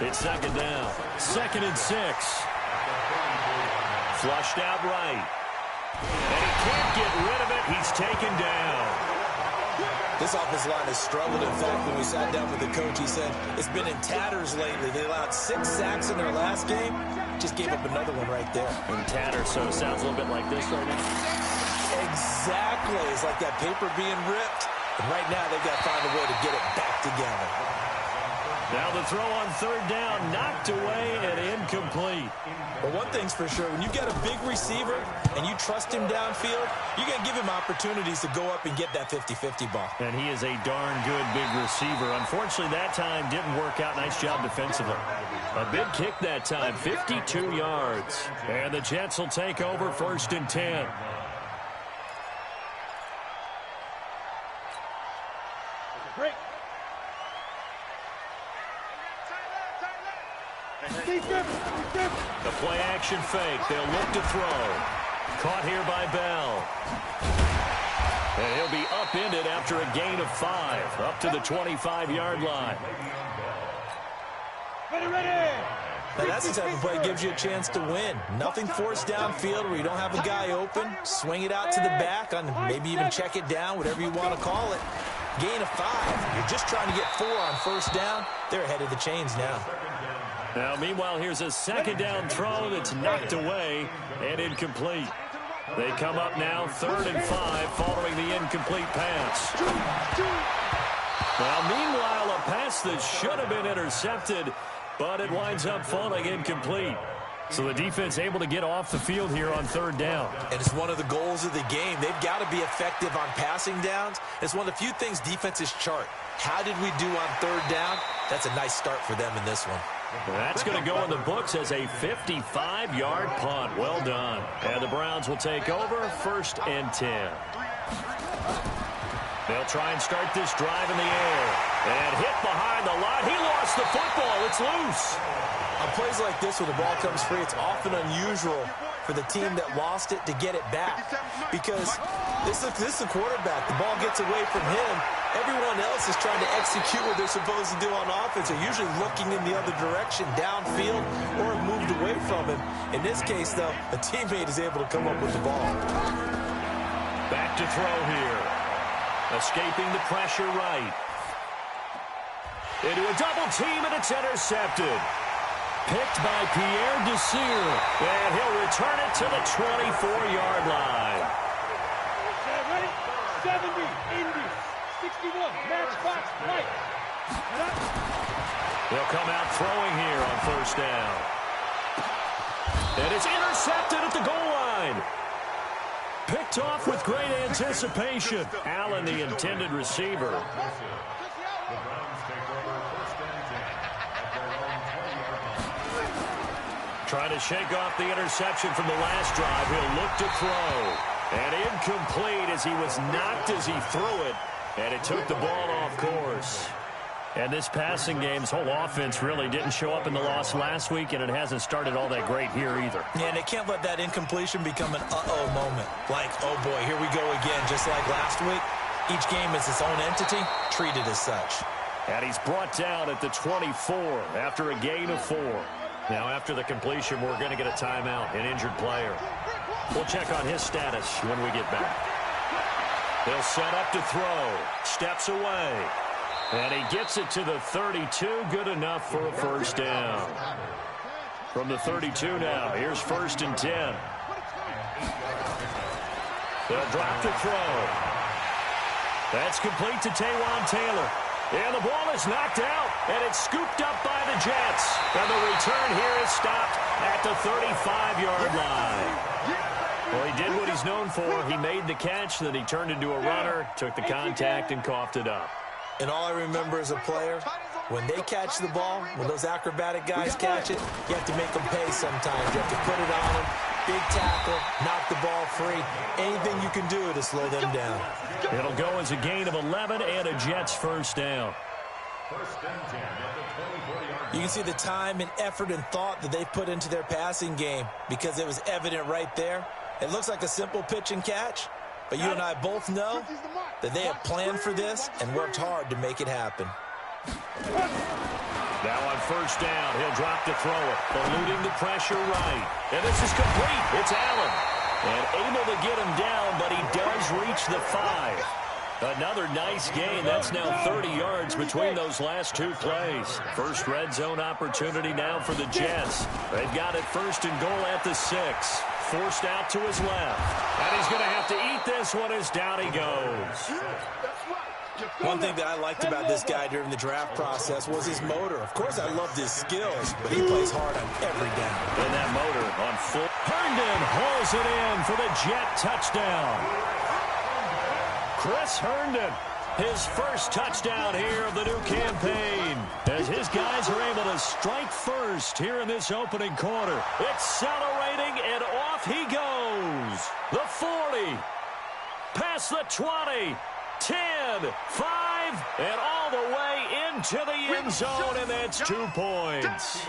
It's second down. 2nd and 6. Flushed out right. And he can't get rid of it. He's taken down. This offensive line has struggled. In fact, when we sat down with the coach, he said it's been in tatters lately. They allowed 6 sacks in their last game. Just gave up another one right there. In tatters, so it sounds a little bit like this right now. Exactly. It's like that paper being ripped. And right now, they've got to find a way to get it back together. Now the throw on 3rd down, knocked away and incomplete. But one thing's for sure, when you got a big receiver and you trust him downfield, you're going to give him opportunities to go up and get that 50-50 ball. And he is a darn good big receiver. Unfortunately, that time didn't work out. Nice job defensively. A big kick that time, 52 yards. And the Jets will take over 1st and 10. Break. The play action fake. They'll look to throw. Caught here by Bell. And he'll be upended after a gain of 5. Up to the 25-yard line. Ready. Now that's the type of play that gives you a chance to win. Nothing forced downfield where you don't have a guy open. Swing it out to the back, on maybe even check it down, whatever you want to call it. Gain of 5. You're just trying to get 4 on 1st down. They're ahead of the chains now. Now, meanwhile, here's a 2nd down throw that's knocked away and incomplete. They come up now 3rd and 5 following the incomplete pass. Well, meanwhile, a pass that should have been intercepted, but it winds up falling incomplete. So the defense able to get off the field here on 3rd down. And it's one of the goals of the game. They've got to be effective on passing downs. It's one of the few things defenses chart. How did we do on 3rd down? That's a nice start for them in this one. That's going to go in the books as a 55-yard punt. Well done. And the Browns will take over 1st and 10. They'll try and start this drive in the air. And hit behind the line. He lost the football. It's loose. On plays like this, when the ball comes free, it's often unusual for the team that lost it to get it back. Because this is the quarterback. The ball gets away from him. Everyone else is trying to execute what they're supposed to do on offense. They're usually looking in the other direction, downfield, or have moved away from him. In this case, though, a teammate is able to come up with the ball. Back to throw here. Escaping the pressure right. Into a double team, and it's intercepted. Picked by Pierre Desir. And he'll return it to the 24-yard line. Ready? 70, Indy, 61, match box, right. They'll come out throwing here on 1st down. And it's intercepted at the goal line. Picked off with great anticipation. Allen, the intended receiver. Trying to shake off the interception from the last drive. He'll look to throw. And incomplete as he was knocked as he threw it. And it took the ball off course. And this passing game's whole offense really didn't show up in the loss last week, and it hasn't started all that great here either. Yeah, and they can't let that incompletion become an uh-oh moment. Like, oh boy, here we go again, just like last week. Each game is its own entity, treated as such. And he's brought down at the 24 after a gain of 4. Now, after the completion, we're going to get a timeout, an injured player. We'll check on his status when we get back. He'll set up to throw. Steps away. And he gets it to the 32. Good enough for a 1st down. From the 32 now, here's 1st and 10. They'll drop to throw. That's complete to Taywan Taylor. And the ball is knocked out, and it's scooped up by the Jets. And the return here is stopped at the 35-yard line. Well, he did what he's known for. He made the catch, then he turned into a runner, took the contact, and coughed it up. And all I remember as a player, when they catch the ball, when those acrobatic guys catch it, you have to make them pay sometimes. You have to put it on them, big tackle, knock the ball free. Anything you can do to slow them down. It'll go as a gain of 11 and a Jets 1st down. You can see the time and effort and thought that they put into their passing game because it was evident right there. It looks like a simple pitch and catch, but you and I both know that they have planned for this and worked hard to make it happen. Now on first down, he'll drop to throw it. Eluding the pressure right. And this is complete. It's Allen. And able to get him down, but he does reach the 5. Another nice gain. That's now 30 yards between those last two plays. First red zone opportunity now for the Jets. They've got it first and goal at the 6. Forced out to his left. And he's going to have to eat this one as down he goes. One thing that I liked about this guy during the draft process was his motor. Of course, I loved his skills, but he plays hard on every down. And that motor on full. Herndon hauls it in for the Jet touchdown. Chris Herndon, his first touchdown here of the new campaign, as his guys are able to strike first here in this opening quarter. Accelerating, and off he goes. The 40, past the 20, 10, 5, and all the way into the end zone, and that's 2 points.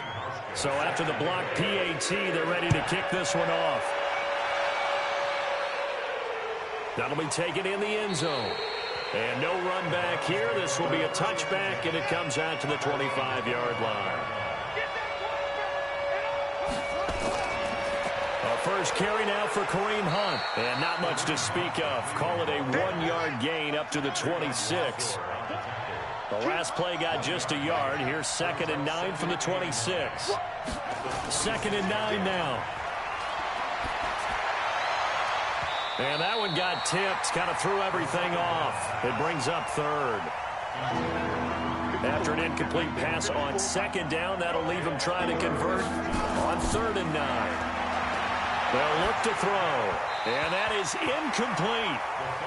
So after the block PAT, they're ready to kick this one off. That'll be taken in the end zone. And no run back here. This will be a touchback, and it comes out to the 25-yard line. A first carry now for Kareem Hunt. And not much to speak of. Call it a 1-yard gain up to the 26. The last play got just a yard. Here's 2nd and 9 from the 26. 2nd and 9 now. And that one got tipped, kind of threw everything off. It brings up 3rd. After an incomplete pass on 2nd down, that'll leave him trying to convert on 3rd and 9. They'll look to throw, and that is incomplete.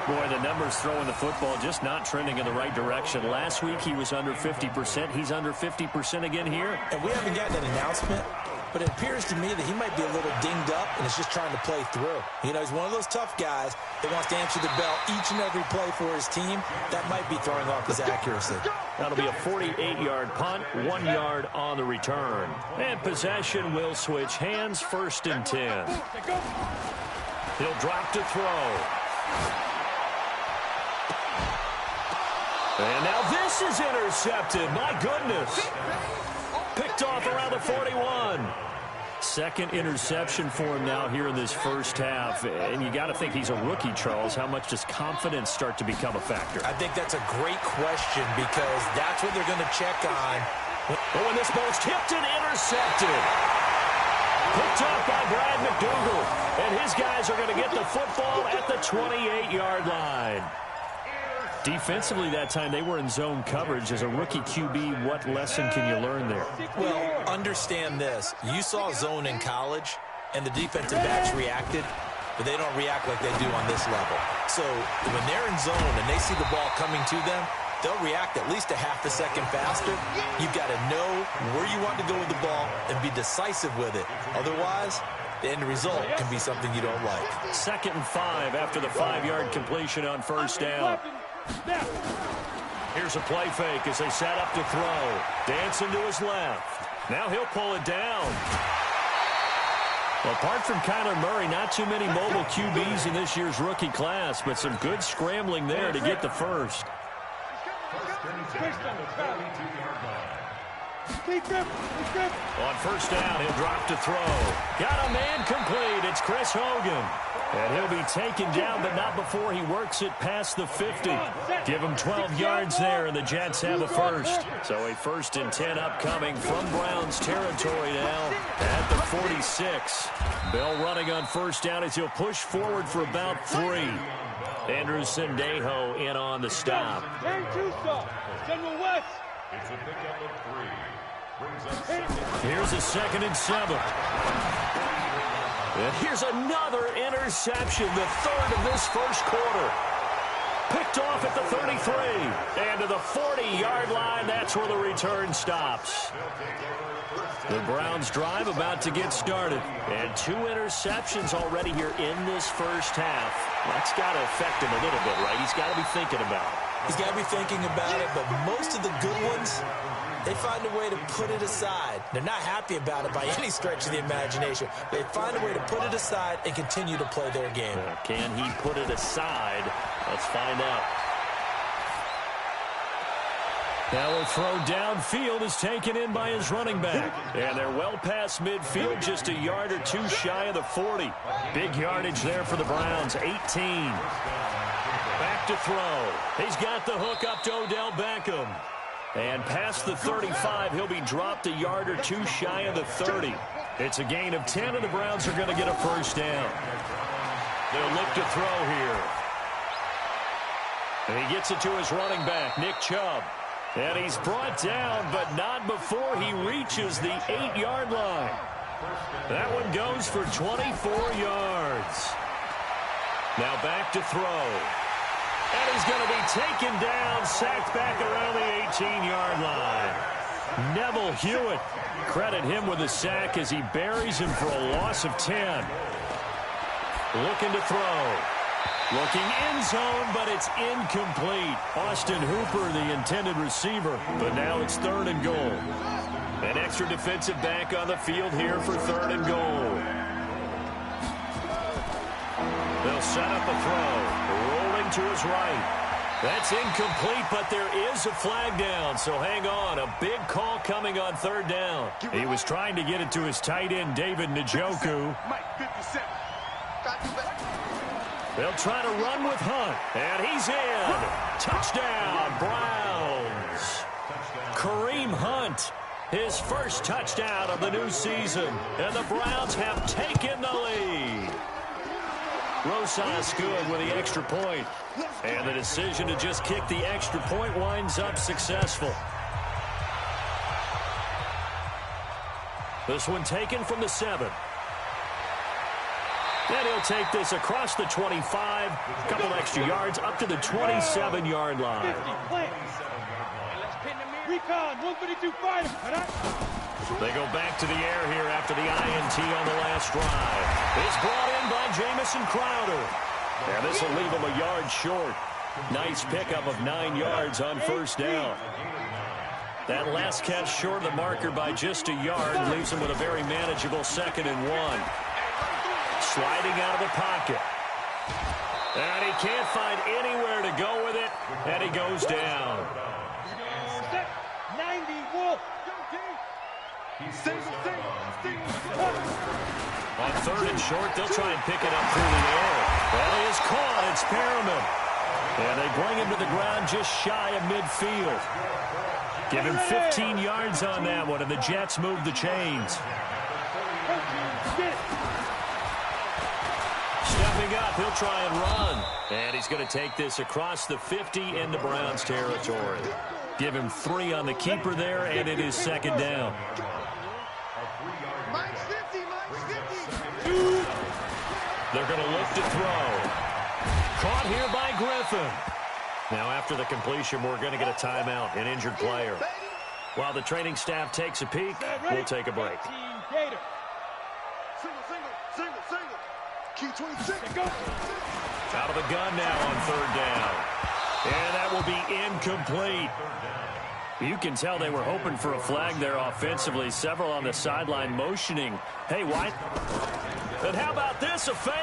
Boy, the numbers throwing the football just not trending in the right direction. Last week he was under 50%. He's under 50% again here. And we haven't gotten an announcement, but it appears to me that he might be a little dinged up and is just trying to play through. You know, he's one of those tough guys that wants to answer the bell each and every play for his team. That might be throwing off his accuracy. That'll be a 48-yard punt, 1 yard on the return. And possession will switch hands, 1st and 10. He'll drop to throw. And now this is intercepted. My goodness. Picked off around the 41. 2nd interception for him now here in this first half. And you got to think he's a rookie, Charles. How much does confidence start to become a factor? I think that's a great question because that's what they're going to check on. Oh, and this ball's tipped and intercepted. Picked off by Brad McDougal. And his guys are going to get the football at the 28-yard line. Defensively that time, they were in zone coverage. As a rookie QB, what lesson can you learn there? Well, understand this. You saw zone in college, and the defensive backs reacted, but they don't react like they do on this level. So when they're in zone and they see the ball coming to them, they'll react at least a half a second faster. You've got to know where you want to go with the ball and be decisive with it. Otherwise, the end result can be something you don't like. 2nd and 5 after the 5-yard completion on first down. Here's a play fake as they set up to throw. Dancing to his left. Now he'll pull it down. Well, apart from Kyler Murray, not too many mobile QBs in this year's rookie class, but some good scrambling there to get the first. On first down, he'll drop to throw. Got a man complete. It's Chris Hogan. And he'll be taken down, but not before he works it past the 50. Give him 12 yards there, and the Jets have a first. So a 1st and 10 upcoming from Browns territory now at the 46. Bell running on first down as he'll push forward for about 3. Andrew Sendejo in on the stop. Here's a 2nd and 7. And here's another interception, the 3rd of this first quarter. Picked off at the 33. And to the 40-yard line, that's where the return stops. The Browns drive about to get started. And 2 interceptions already here in this first half. That's got to affect him a little bit, right? He's got to be thinking about it. He's got to be thinking about it, but most of the good ones, they find a way to put it aside. They're not happy about it by any stretch of the imagination. They find a way to put it aside and continue to play their game. Can he put it aside? Let's find out. Now a throw downfield is taken in by his running back. And they're well past midfield, just a yard or two shy of the 40. Big yardage there for the Browns, 18. Back to throw. He's got the hook up to Odell Beckham. And past the 35, he'll be dropped a yard or two shy of the 30. It's a gain of 10, and the Browns are going to get a first down. They'll look to throw here. And he gets it to his running back, Nick Chubb. And he's brought down, but not before he reaches the 8-yard line. That one goes for 24 yards. Now back to throw. And he's going to be taken down, sacked back around the 18-yard line. Neville Hewitt, credit him with a sack as he buries him for a loss of 10. Looking to throw. Looking end zone, but it's incomplete. Austin Hooper, the intended receiver, but now it's 3rd and goal. An extra defensive back on the field here for 3rd and goal. They'll set up a throw. Rolling to his right. That's incomplete, but there is a flag down, so hang on. A big call coming on 3rd down. He was trying to get it to his tight end, David Njoku. They'll try to run with Hunt, and he's in. Touchdown, Browns. Kareem Hunt, his first touchdown of the new season, and the Browns have taken the lead. Rosas good with the extra point, and the decision to just kick the extra point winds up successful. This one taken from the 7. And he'll take this across the 25, a couple extra yards, up to the 27-yard line. Recon, 152 fighter. They go back to the air here after the INT on the last drive. It's brought in by Jamison Crowder. And this will leave him a yard short. Nice pickup of 9 yards on first down. That last catch short of the marker by just a yard leaves him with a very manageable 2nd and 1. Sliding out of the pocket. And he can't find anywhere to go with it, and he goes down. 90, Wolf. On 3rd and short, they'll try and pick it up through the air. Well, he is caught. It's Perriman. And they bring him to the ground just shy of midfield. Give him 15 yards on that one, and the Jets move the chains. Stepping up, he'll try and run. And he's going to take this across the 50 into Browns territory. Give him 3 on the keeper there, and it is 2nd down. They're going to look to throw. Caught here by Griffin. Now after the completion, we're going to get a timeout, an injured player. While the training staff takes a peek, we'll take a break. Out of the gun now on 3rd down. And that will be incomplete. You can tell they were hoping for a flag there offensively. Several on the sideline motioning. Hey, White. And how about this, a fake?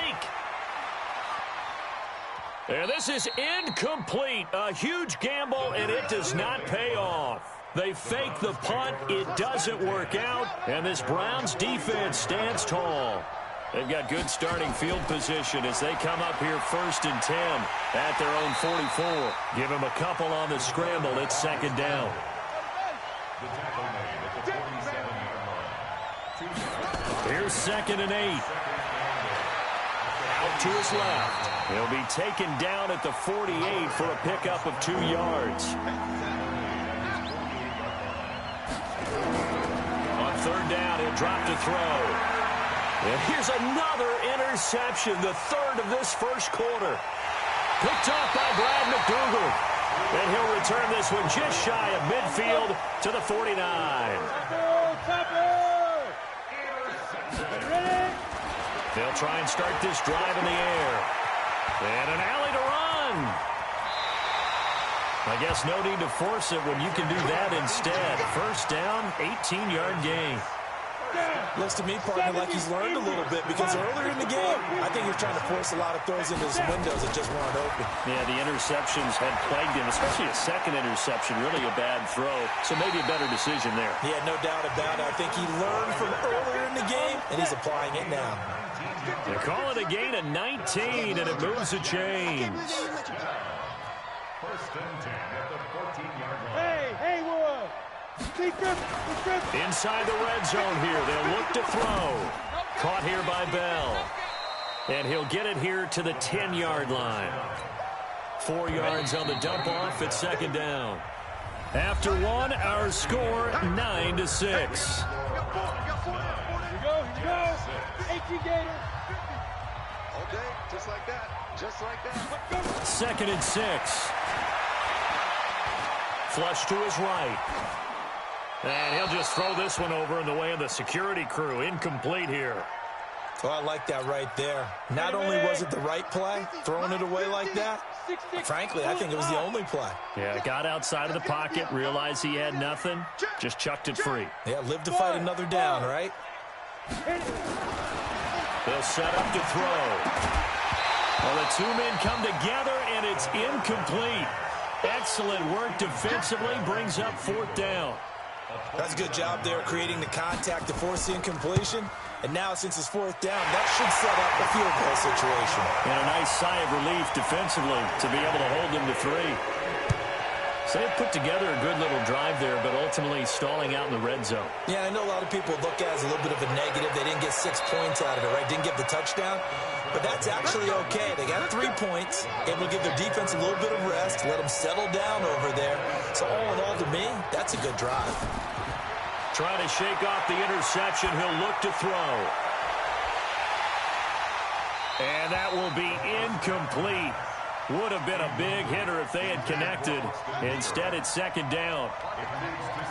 And this is incomplete. A huge gamble, and it does not pay off. They fake the punt. It doesn't work out. And this Browns defense stands tall. They've got good starting field position as they come up here 1st and 10 at their own 44. Give them a couple on the scramble. It's 2nd down. Here's 2nd and 8. Out to his left. He'll be taken down at the 48 for a pickup of 2 yards. On 3rd down, he'll drop to throw. And here's another interception, the 3rd of this first quarter. Picked off by Brad McDougal. And he'll return this one just shy of midfield to the 49. They'll try and start this drive in the air. And an alley to run. I guess no need to force it when you can do that instead. First down, 18-yard gain. Looks to me, partner, like he's learned a little bit because earlier in the game, I think he was trying to force a lot of throws into some windows that just weren't open. Yeah, the interceptions had plagued him, especially a second interception, really a bad throw. So maybe a better decision there. Yeah, no doubt about it. I think he learned from earlier in the game, and he's applying it now. They call it a gain of 19, and it moves the chains. First and 10 at the 14-yard line. Hey, Haywood! Inside the red zone here. They'll look to throw. Caught here by Bell. And he'll get it here to the 10-yard line. 4 yards on the dump-off at second down. After one, our score 9-6. Here we go. 18 Gators. Okay, just like that. Just like that. 2nd and 6. Flush to his right. And he'll just throw this one over in the way of the security crew. Incomplete here. Oh, I like that right there. Not only was it the right play, throwing it away like that, frankly, I think it was the only play. Yeah, got outside of the pocket, realized he had nothing, just chucked it free. Yeah, live to fight another down, right? They'll set up to throw. Well, the two men come together, and it's incomplete. Excellent work defensively, brings up 4th down. That's a good job there, creating the contact to force the incompletion. And now, since it's 4th down, that should set up a field goal situation. And a nice sigh of relief defensively to be able to hold them to 3. So they put together a good little drive there, but ultimately stalling out in the red zone. Yeah, I know a lot of people look at it as a little bit of a negative. They didn't get 6 points out of it, right? Didn't get the touchdown. But that's actually okay. They got 3 points, able to give their defense a little bit of rest, let them settle down over there. So all in all, to me, that's a good drive. Trying to shake off the interception. He'll look to throw. And that will be incomplete. Would have been a big hitter if they had connected. Instead, it's 2nd down.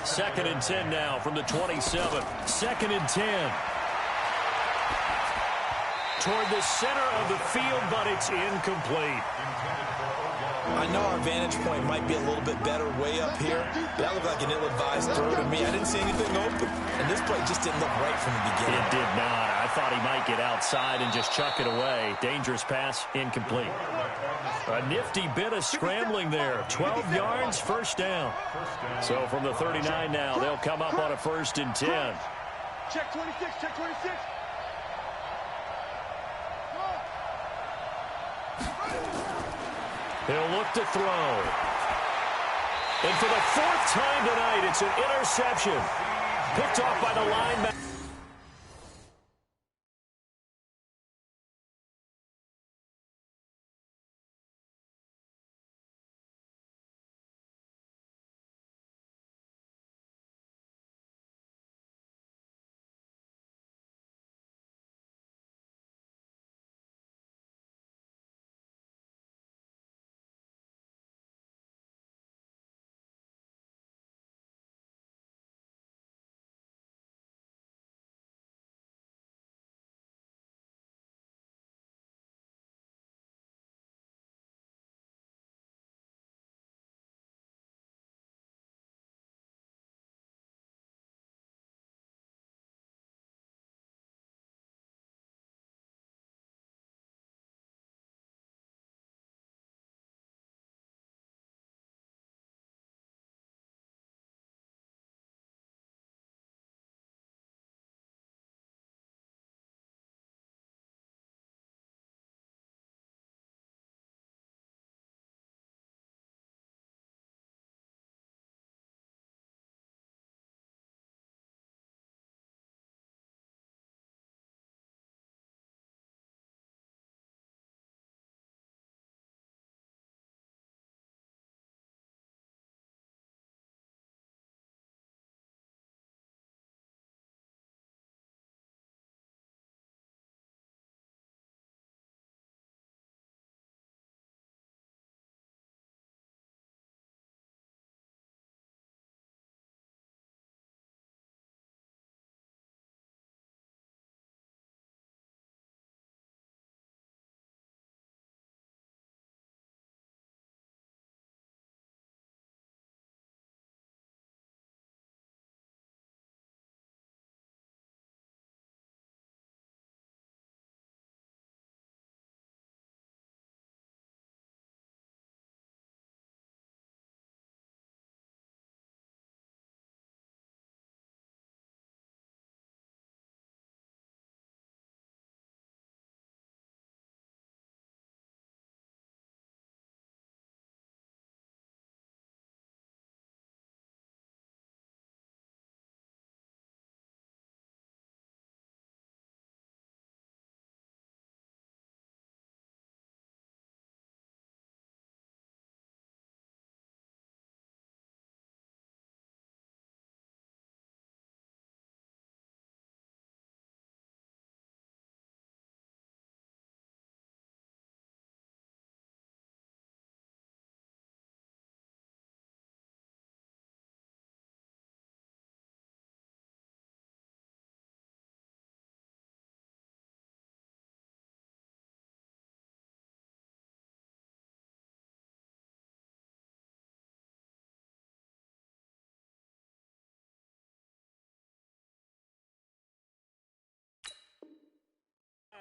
2nd and 10 now from the 27. 2nd and 10. Toward the center of the field, but it's incomplete. I know our vantage point might be a little bit better way up here, but that looked like an ill-advised throw to me. I didn't see anything open, and this play just didn't look right from the beginning. It did not. I thought he might get outside and just chuck it away. Dangerous pass, incomplete. A nifty bit of scrambling there. 12 yards, 1st down. So from the 39 now, they'll come up on a 1st and 10. Check 26, check 26. He'll look to throw. And for the 4th time tonight, it's an interception. Picked off by the linebacker.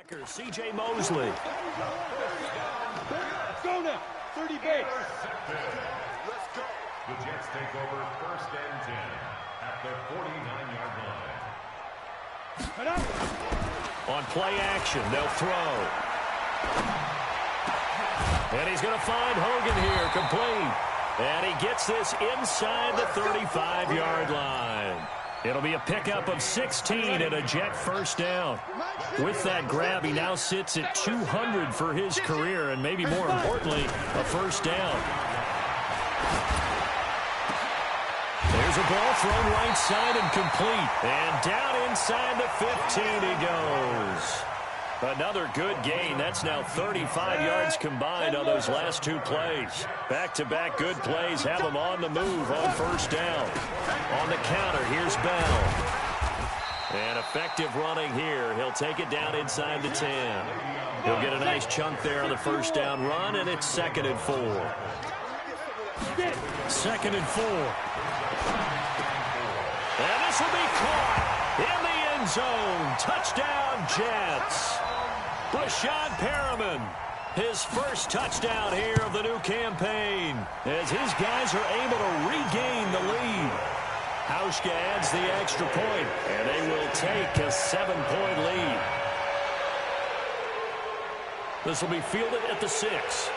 blocker, C.J. Mosley. Let's go now. 30 base. Let's go. The Jets take over 1st and 10 at the 49-yard line. On play action, they'll throw. And he's going to find Hogan here, complete. And he gets this inside the 35-yard line. It'll be a pickup of 16 and a Jet first down. With that grab, he now sits at 200 for his career, and maybe more importantly, a first down. There's a ball thrown right side and complete. And down inside the 15 he goes. Another good gain. That's now 35 yards combined on those last two plays. Back-to-back good plays have them on the move on first down. On the counter, here's Bell. And effective running here. He'll take it down inside the 10. He'll get a nice chunk there on the first down run, and it's 2nd and 4. 2nd and 4. And this will be caught in the end zone. Touchdown, Jets. Brashad Perriman, his first touchdown here of the new campaign, as his guys are able to regain the lead. Hauschka adds the extra point, and they will take a 7-point lead. This will be fielded at the 6.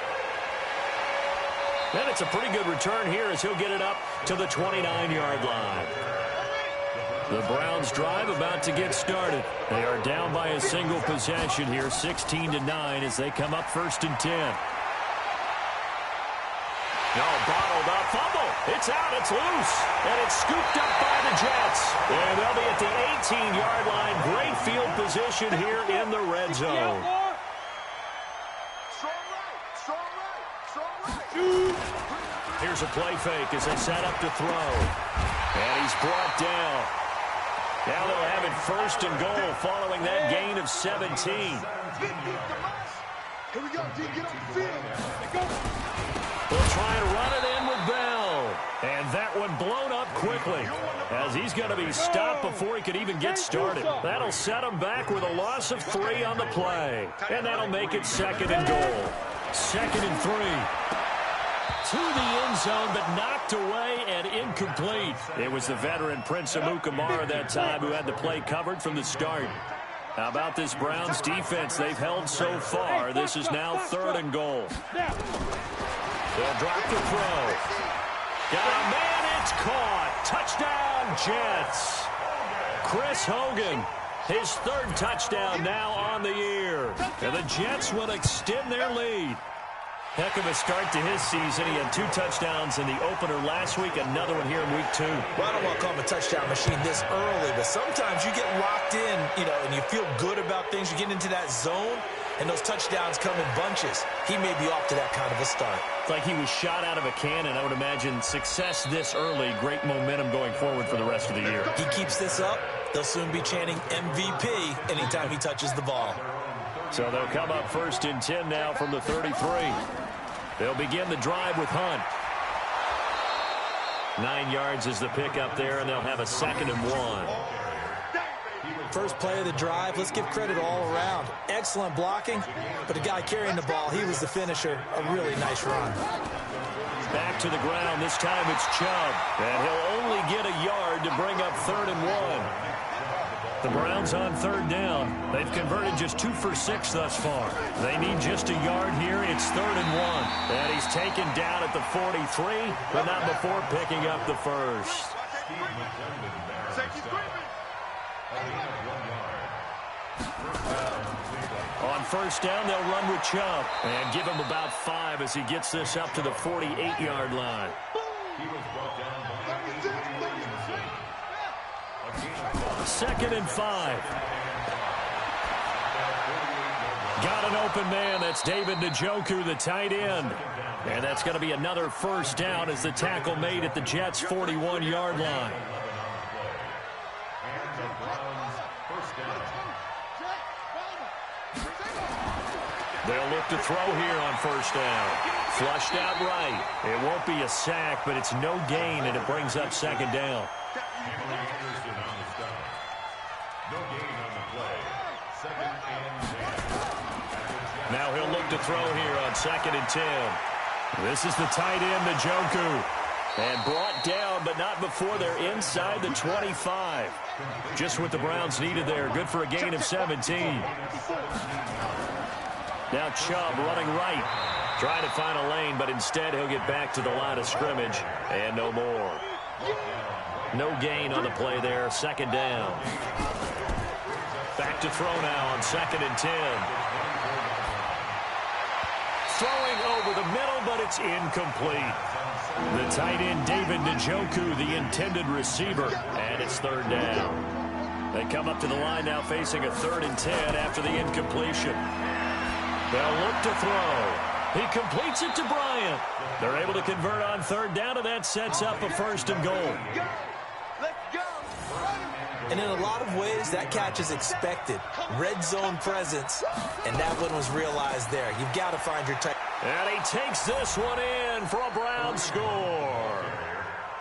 And it's a pretty good return here as he'll get it up to the 29-yard line. The Browns drive about to get started. They are down by a single possession here, 16-9, as they come up 1st and 10. No, bottled up, fumble. It's out, it's loose, and it's scooped up by the Jets. And they'll be at the 18-yard line. Great field position here in the red zone. Here's a play fake as they set up to throw. And he's brought down. Now they'll have it 1st and goal following that gain of 17. Here we go, D. Get on the field. They'll try and run it in with Bell. And that one blown up quickly as he's going to be stopped before he could even get started. That'll set him back with a loss of 3 on the play. And that'll make it 2nd and goal. 2nd and 3. To the end zone, but knocked away and incomplete. It was the veteran Prince Amukamara that time who had the play covered from the start. How about this Browns defense they've held so far? This is now 3rd and goal. They'll drop the throw. Got a man, it's caught. Touchdown, Jets. Chris Hogan, his 3rd touchdown now on the year. And the Jets will extend their lead. Heck of a start to his season. He had 2 touchdowns in the opener last week, another one here in week 2. Well, I don't want to call him a touchdown machine this early, but sometimes you get locked in, and you feel good about things. You get into that zone, and those touchdowns come in bunches. He may be off to that kind of a start. It's like he was shot out of a cannon. I would imagine success this early, great momentum going forward for the rest of the year. He keeps this up, they'll soon be chanting MVP anytime he touches the ball. So they'll come up 1st and 10 now from the 33. They'll begin the drive with Hunt. 9 yards is the pickup there, and they'll have a 2nd and 1. First play of the drive, let's give credit all around. Excellent blocking, but the guy carrying the ball, he was the finisher. A really nice run. Back to the ground. This time it's Chubb, and he'll only get a yard to bring up 3rd and 1. The Browns on 3rd down. They've converted just 2 for 6 thus far. They need just a yard here. It's 3rd and 1. And he's taken down at the 43, but not before picking up the first. On 1st down, they'll run with Chubb and give him about 5 as he gets this up to the 48-yard line. 2nd and 5. Got an open man. That's David Njoku, the tight end. And that's going to be another first down as the tackle made at the Jets' 41-yard line. They'll look to throw here on 1st down. Flushed out right. It won't be a sack, but it's no gain, and it brings up 2nd down. Now he'll look to throw here on 2nd and 10. This is the tight end, Njoku. And brought down, but not before they're inside the 25. Just what the Browns needed there. Good for a gain of 17. Now Chubb running right. Trying to find a lane, but instead he'll get back to the line of scrimmage. And no more. No gain on the play there. 2nd down. Back to throw now on 2nd and 10. Throwing over the middle, but it's incomplete. The tight end, David Njoku, the intended receiver, and it's 3rd down. They come up to the line now facing a 3rd and 10 after the incompletion. They'll look to throw. He completes it to Bryant. They're able to convert on 3rd down, and that sets up a 1st and goal. And in a lot of ways, that catch is expected. Red zone presence, and that one was realized there. You've got to find your tight. And he takes this one in for a Brown score.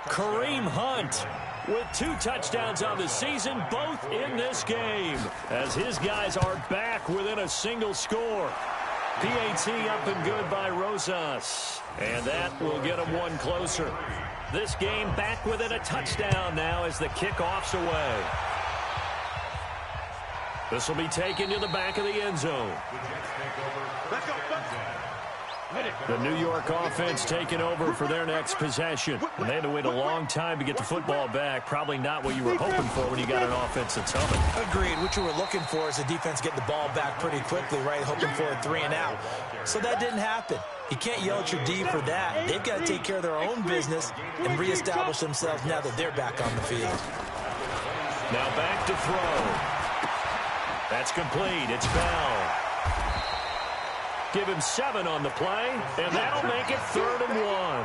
Kareem Hunt with 2 touchdowns on the season, both in this game, as his guys are back within a single score. PAT up and good by Rosas, and that will get him one closer. This game back within a touchdown now as the kickoff's away. This will be taken to the back of the end zone. The New York offense taking over for their next possession. And they had to wait a long time to get the football back. Probably not what you were hoping for when you got an offense that's humming. Agreed. What you were looking for is the defense getting the ball back pretty quickly, right? Hoping for a 3 and out. So that didn't happen. You can't yell at your D for that. They've got to take care of their own business and reestablish themselves now that they're back on the field. Now back to throw. That's complete. It's Bell. Give him 7 on the play, and that'll make it 3rd and 1.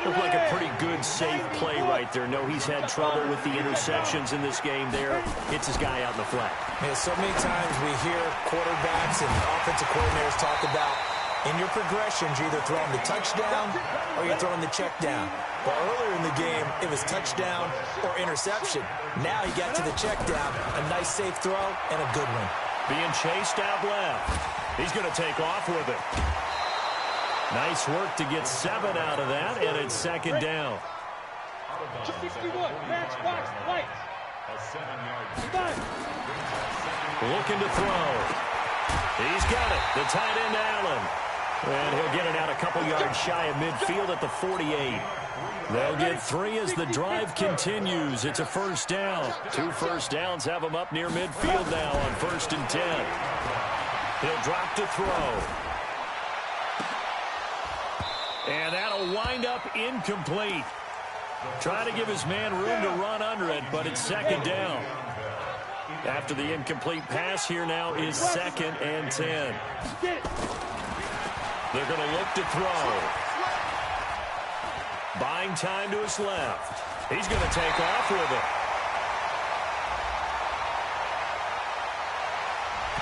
Looked like a pretty good, safe play right there. No, he's had trouble with the interceptions in this game there. Hits his guy out in the flat. Yeah, so many times we hear quarterbacks and offensive coordinators talk about in your progressions, you're either throwing the touchdown or you're throwing the check down. But earlier in the game, it was touchdown or interception. Now he got to the check down, a nice safe throw, and a good one. Being chased out left. He's going to take off with it. Nice work to get 7 out of that, and it's 2nd down. 261, match box, lights. Looking to throw. He's got it. The tight end, Allen. And he'll get it out a couple yards shy of midfield at the 48. They'll get 3 as the drive continues. It's a 1st down. 2 first downs have him up near midfield now on 1st and 10. He'll drop to throw. And that'll wind up incomplete. Trying to give his man room to run under it, but it's 2nd down. After the incomplete pass, here now is 2nd and 10. They're going to look to throw. Buying time to his left. He's going to take off with it.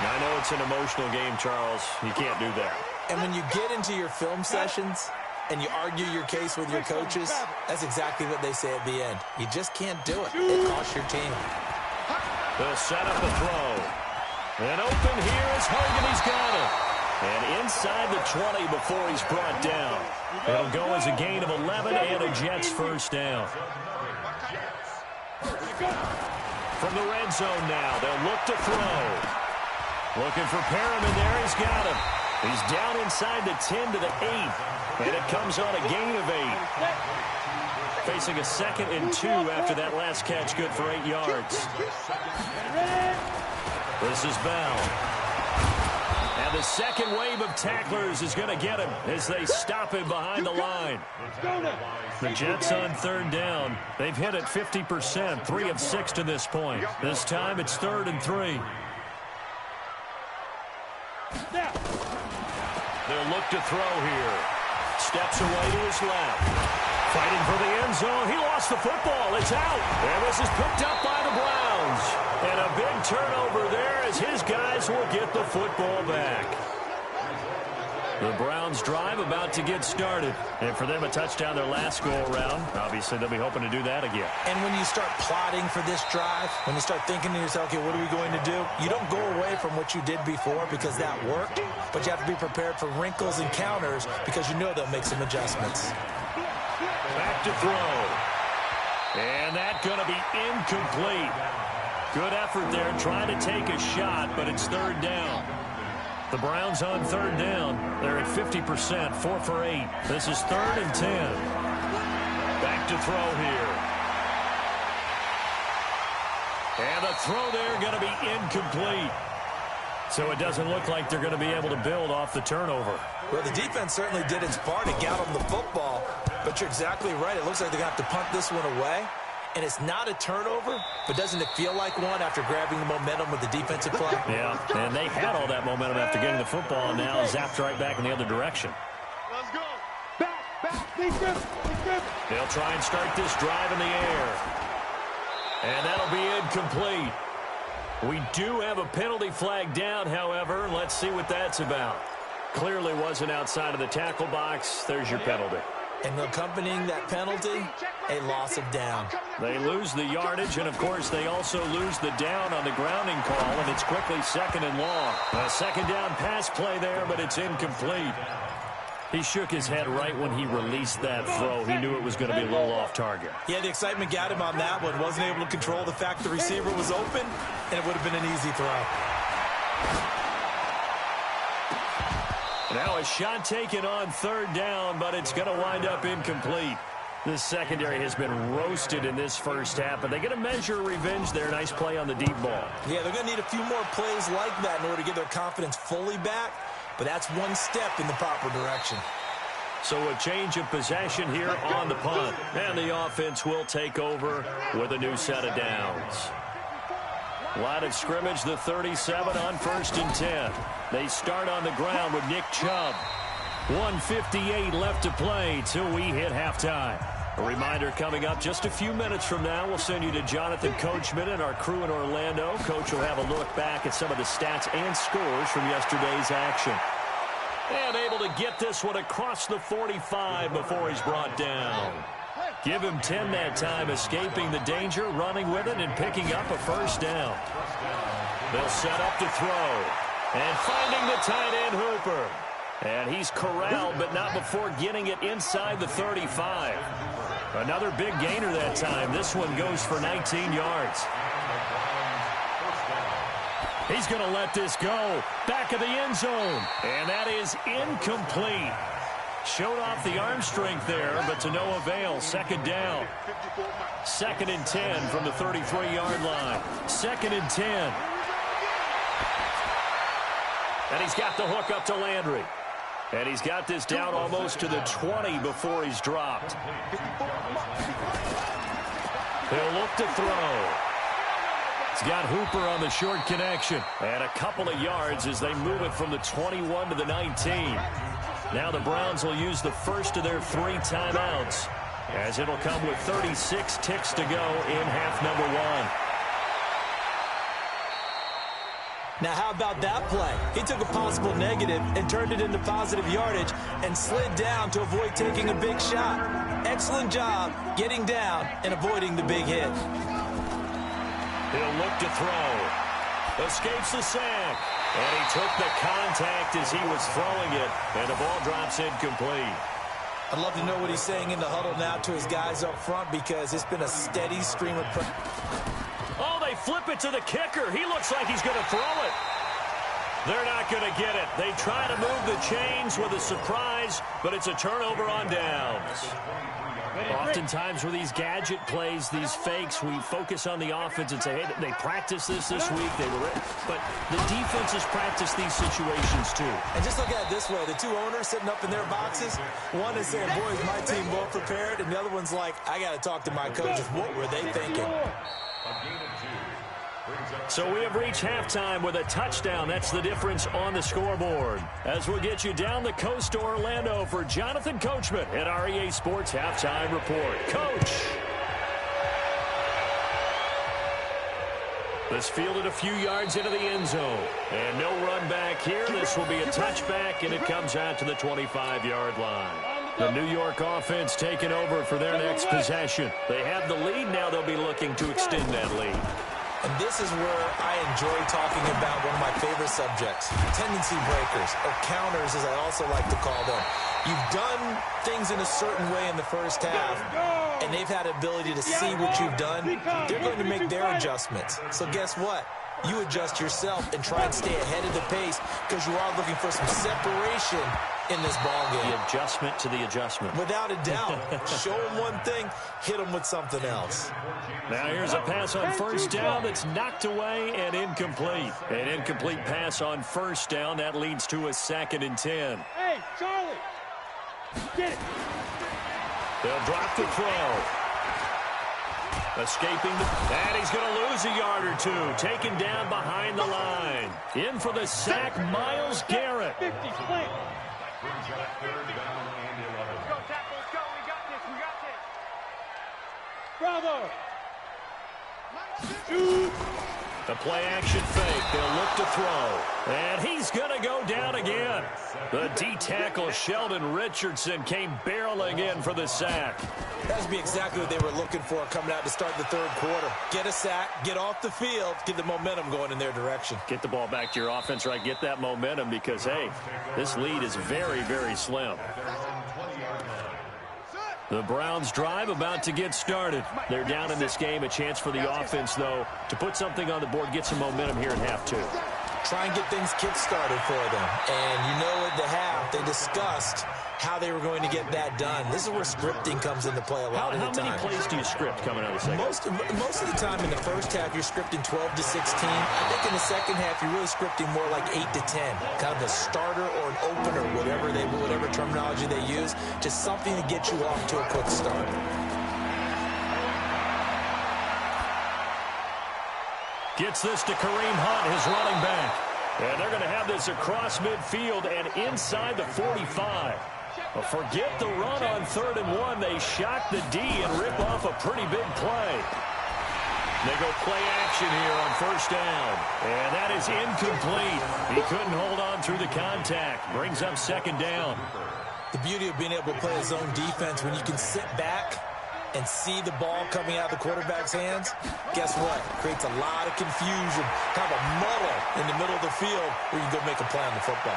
Now, I know it's an emotional game, Charles. You can't do that. And when you get into your film sessions and you argue your case with your coaches, that's exactly what they say at the end. You just can't do it. It costs your team. They'll set up a throw. And open here is Hogan. He's got it. And inside the 20 before he's brought down. It'll go as a gain of 11 and a Jets 1st down. From the red zone now, they'll look to throw. Looking for Perriman there. He's got him. He's down inside the 10 to the 8. And it comes on a gain of 8. Facing a 2nd and 2 after that last catch, good for 8 yards. This is Bell. And the second wave of tacklers is going to get him as they stop him behind the line. The Jets on 3rd down. They've hit it 50%, 3 of 6 to this point. This time it's 3rd and 3. They'll look to throw here. Steps away to his left. Fighting for the end zone. He lost the football. It's out. And this is picked up by the Browns. And a big turnover there as his guys will get the football back. The Browns drive about to get started. And for them, a touchdown their last go-around. Obviously, they'll be hoping to do that again. And when you start plotting for this drive, when you start thinking to yourself, okay, what are we going to do? You don't go away from what you did before because that worked, but you have to be prepared for wrinkles and counters because you know they'll make some adjustments. Back to throw. And that's going to be incomplete. Good effort there trying to take a shot, but it's third down. The Browns on third down. They're at 50%, 4 for 8. This is 3rd and 10. Back to throw here. And the throw there going to be incomplete. So it doesn't look like they're going to be able to build off the turnover. Well, the defense certainly did its part to get them the football, but you're exactly right. It looks like they're going to have to punt this one away. And it's not a turnover, but doesn't it feel like one after grabbing the momentum with the defensive play? Yeah, and they had all that momentum after getting the football, and now zapped right back in the other direction. Let's go. Back, defense. They'll try and start this drive in the air. And that'll be incomplete. We do have a penalty flag down, however. Let's see what that's about. Clearly wasn't outside of the tackle box. There's your penalty. And accompanying that penalty, a loss of down. They lose the yardage, and, of course, they also lose the down on the grounding call, and it's quickly 2nd and long. A second down pass play there, but it's incomplete. He shook his head right when he released that throw. He knew it was going to be a little off target. Yeah, the excitement got him on that one. Wasn't able to control the fact the receiver was open, and it would have been an easy throw. Now a shot taken on third down, but it's going to wind up incomplete. This secondary has been roasted in this first half, but they get a measure of revenge there. Nice play on the deep ball. Yeah, they're going to need a few more plays like that in order to get their confidence fully back, but that's one step in the proper direction. So a change of possession here on the punt, and the offense will take over with a new set of downs. Line of scrimmage, the 37 on 1st and 10. They start on the ground with Nick Chubb. 1:58 left to play till we hit halftime. A reminder coming up just a few minutes from now. We'll send you to Jonathan Coachman and our crew in Orlando. Coach will have a look back at some of the stats and scores from yesterday's action. And able to get this one across the 45 before he's brought down. Give him 10 that time, escaping the danger, running with it, and picking up a first down. They'll set up to throw. And finding the tight end Hooper. And he's corralled, but not before getting it inside the 35. Another big gainer that time. This one goes for 19 yards. He's going to let this go. Back of the end zone. And that is incomplete. Showed off the arm strength there, but to no avail. 2nd down. 2nd and 10 from the 33-yard line. 2nd and 10. And he's got the hook up to Landry. And he's got this down almost to the 20 before he's dropped. He'll look to throw. He's got Hooper on the short connection. And a couple of yards as they move it from the 21 to the 19. Now the Browns will use the first of their 3 timeouts, as it'll come with 36 ticks to go in half number 1. Now, how about that play? He took a possible negative and turned it into positive yardage and slid down to avoid taking a big shot. Excellent job getting down and avoiding the big hit. He'll look to throw. Escapes the sack. And he took the contact as he was throwing it, and the ball drops incomplete. I'd love to know what he's saying in the huddle now to his guys up front, because it's been a steady stream of pressure. Oh, they flip it to the kicker. He looks like he's going to throw it. They're not going to get it. They try to move the chains with a surprise, but it's a turnover on downs. Oftentimes with these gadget plays, these fakes, we focus on the offense and say, hey, they practiced this week. But the defense has practiced these situations too. And just look at it this way. The 2 owners sitting up in their boxes, one is saying, boy, is my team well prepared, and the other one's like, I got to talk to my coaches. What were they thinking? So we have reached halftime with a touchdown. That's the difference on the scoreboard. As we'll get you down the coast to Orlando for Jonathan Coachman at our EA Sports Halftime Report. Coach. This fielded a few yards into the end zone. And no run back here. This will be a touchback, and it comes out to the 25-yard line. The New York offense taking over for their next possession. They have the lead. Now they'll be looking to extend that lead. And this is where I enjoy talking about one of my favorite subjects, tendency breakers, or counters as I also like to call them. You've done things in a certain way in the first half, and they've had the ability to see what you've done. They're going to make their adjustments. So guess what? You adjust yourself and try and stay ahead of the pace because you are looking for some separation in this ball game. The adjustment to the adjustment. Without a doubt. Show them one thing, hit them with something else. Now here's a pass on first down that's knocked away and incomplete. An incomplete pass on first down. That leads to a 2nd and 10. Hey, Charlie. Get it. They'll drop the throw. Escaping, and he's going to lose a yard or two. Taken down behind the line. In for the sack, Myles Garrett. 50, split. Brings up 3rd down and 11. Let's go, tackle. Let's go. We got this. We got this. Bravo. The play action fake. They'll look to throw. And he's going to go down again. The D-tackle Sheldon Richardson came barreling in for the sack. That would be exactly what they were looking for coming out to start the 3rd quarter. Get a sack, get off the field, get the momentum going in their direction. Get the ball back to your offense, right? Get that momentum because, hey, this lead is very, very slim. The Browns drive about to get started. They're down in this game. A chance for the offense, though, to put something on the board, get some momentum here in half 2. Try and get things kick-started for them. And you know at the half, they discussed how they were going to get that done. This is where scripting comes into play a lot of the time. How many plays do you script coming out of the second? Most of the time in the first half, you're scripting 12 to 16. I think in the second half, you're really scripting more like 8 to 10. Kind of a starter or an opener, whatever terminology they use. Just something to get you off to a quick start. Gets this to Kareem Hunt, his running back. And they're going to have this across midfield and inside the 45. Well, forget the run on 3rd and 1. They shock the D and rip off a pretty big play. They go play action here on first down. And that is incomplete. He couldn't hold on through the contact. Brings up 2nd down. The beauty of being able to play his own defense when you can sit back and see the ball coming out of the quarterback's hands, guess what? Creates a lot of confusion, kind of a muddle in the middle of the field where you can go make a play on the football.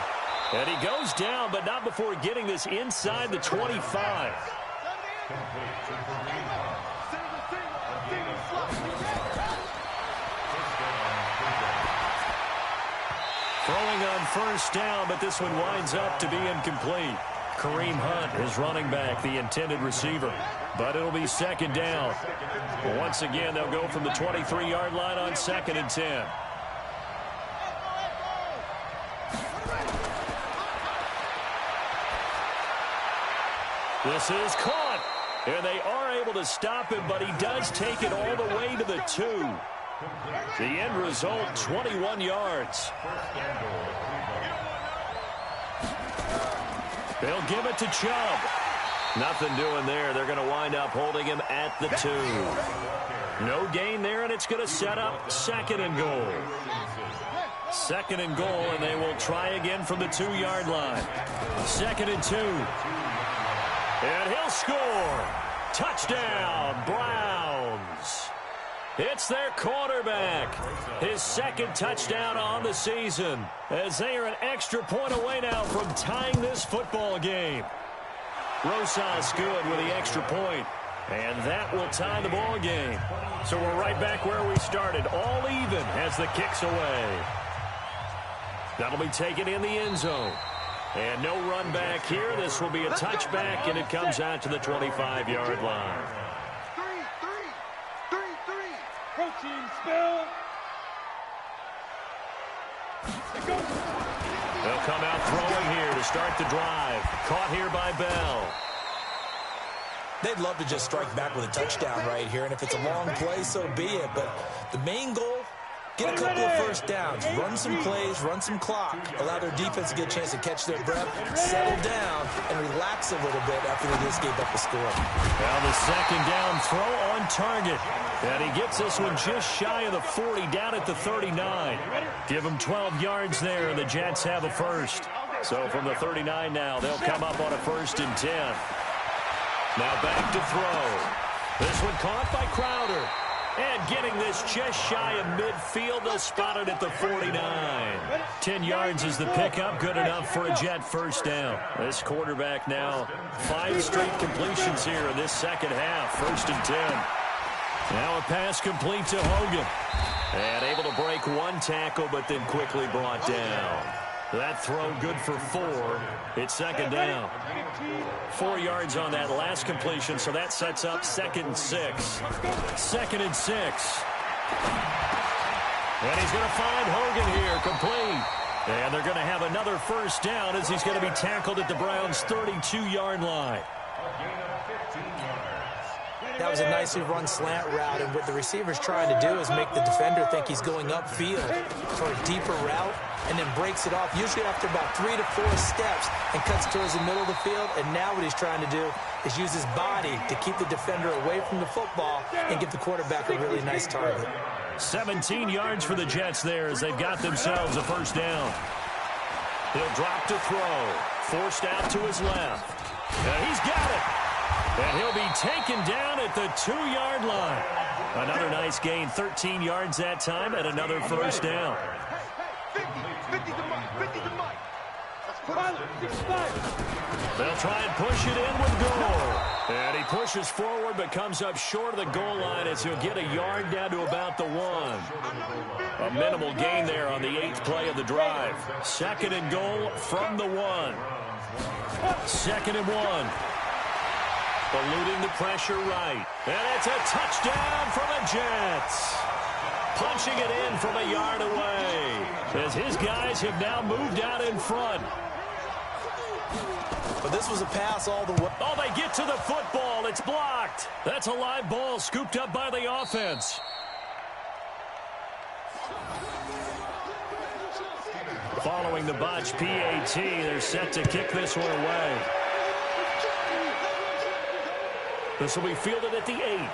And he goes down, but not before getting this inside the 25. Throwing on first down, but this one winds up to be incomplete. Kareem Hunt, his running back, the intended receiver. But it'll be 2nd down. Once again, they'll go from the 23-yard line on 2nd and 10. This is caught. And they are able to stop him, but he does take it all the way to the 2. The end result, 21 yards. They'll give it to Chubb. Nothing doing there. They're going to wind up holding him at the 2. No gain there, and it's going to set up 2nd and goal. 2nd and goal, and they will try again from the 2-yard line. 2nd and 2. And he'll score. Touchdown, Browns. It's their quarterback. His 2nd touchdown on the season, as they are an extra point away now from tying this football game. Rosas good with the extra point, and that will tie the ball game. So we're right back where we started, all even as the kick's away. That'll be taken in the end zone. And no run back here. This will be a touchback, and it comes out to the 25-yard line. Protein spill. They'll come out throwing here to start the drive. Caught here by Bell. They'd love to just strike back with a touchdown right here, and if it's a long play, so be it. But the main goal Get a couple of first downs, run some plays, run some clock, allow their defense to get a chance to catch their breath, settle down, and relax a little bit after they just gave up a score. Well, the second down throw on target. And he gets this one just shy of the 40, down at the 39. Give him 12 yards there, and the Jets have a first. So from the 39 now, they'll come up on a 1st and 10. Now back to throw. This one caught by Crowder. And getting this just shy of midfield, they'll spot it at the 49. 10 yards is the pickup, good enough for a Jet first down. This quarterback now, 5 straight completions here in this second half, 1st and 10. Now a pass complete to Hogan. And able to break one tackle, but then quickly brought down. That throw good for 4. It's second down. 4 yards on that last completion, so that sets up 2nd and 6. 2nd and 6. And he's going to find Hogan here, complete. And they're going to have another first down as he's going to be tackled at the Browns' 32-yard line. That was a nicely run slant route, and what the receiver's trying to do is make the defender think he's going upfield for a deeper route, and then breaks it off, usually after about 3 to 4 steps, and cuts towards the middle of the field. And now what he's trying to do is use his body to keep the defender away from the football and give the quarterback a really nice target. 17 yards for the Jets there as they've got themselves a first down. He'll drop to throw. Forced out to his left. And he's got it. And he'll be taken down at the 2-yard line. Another nice gain, 13 yards that time, and another first down. 50 to Mike. They'll try and push it in with goal. And he pushes forward but comes up short of the goal line as he'll get a yard down to about the 1. A minimal gain there on the 8th play of the drive. 2nd and goal from the 1. 2nd and 1. Eluding the pressure right. And it's a touchdown for the Jets. Punching it in from a yard away as his guys have now moved out in front. But this was a pass all the way. Oh, they get to the football. It's blocked. That's a live ball scooped up by the offense. Following the botch PAT, they're set to kick this one away. This will be fielded at the 8.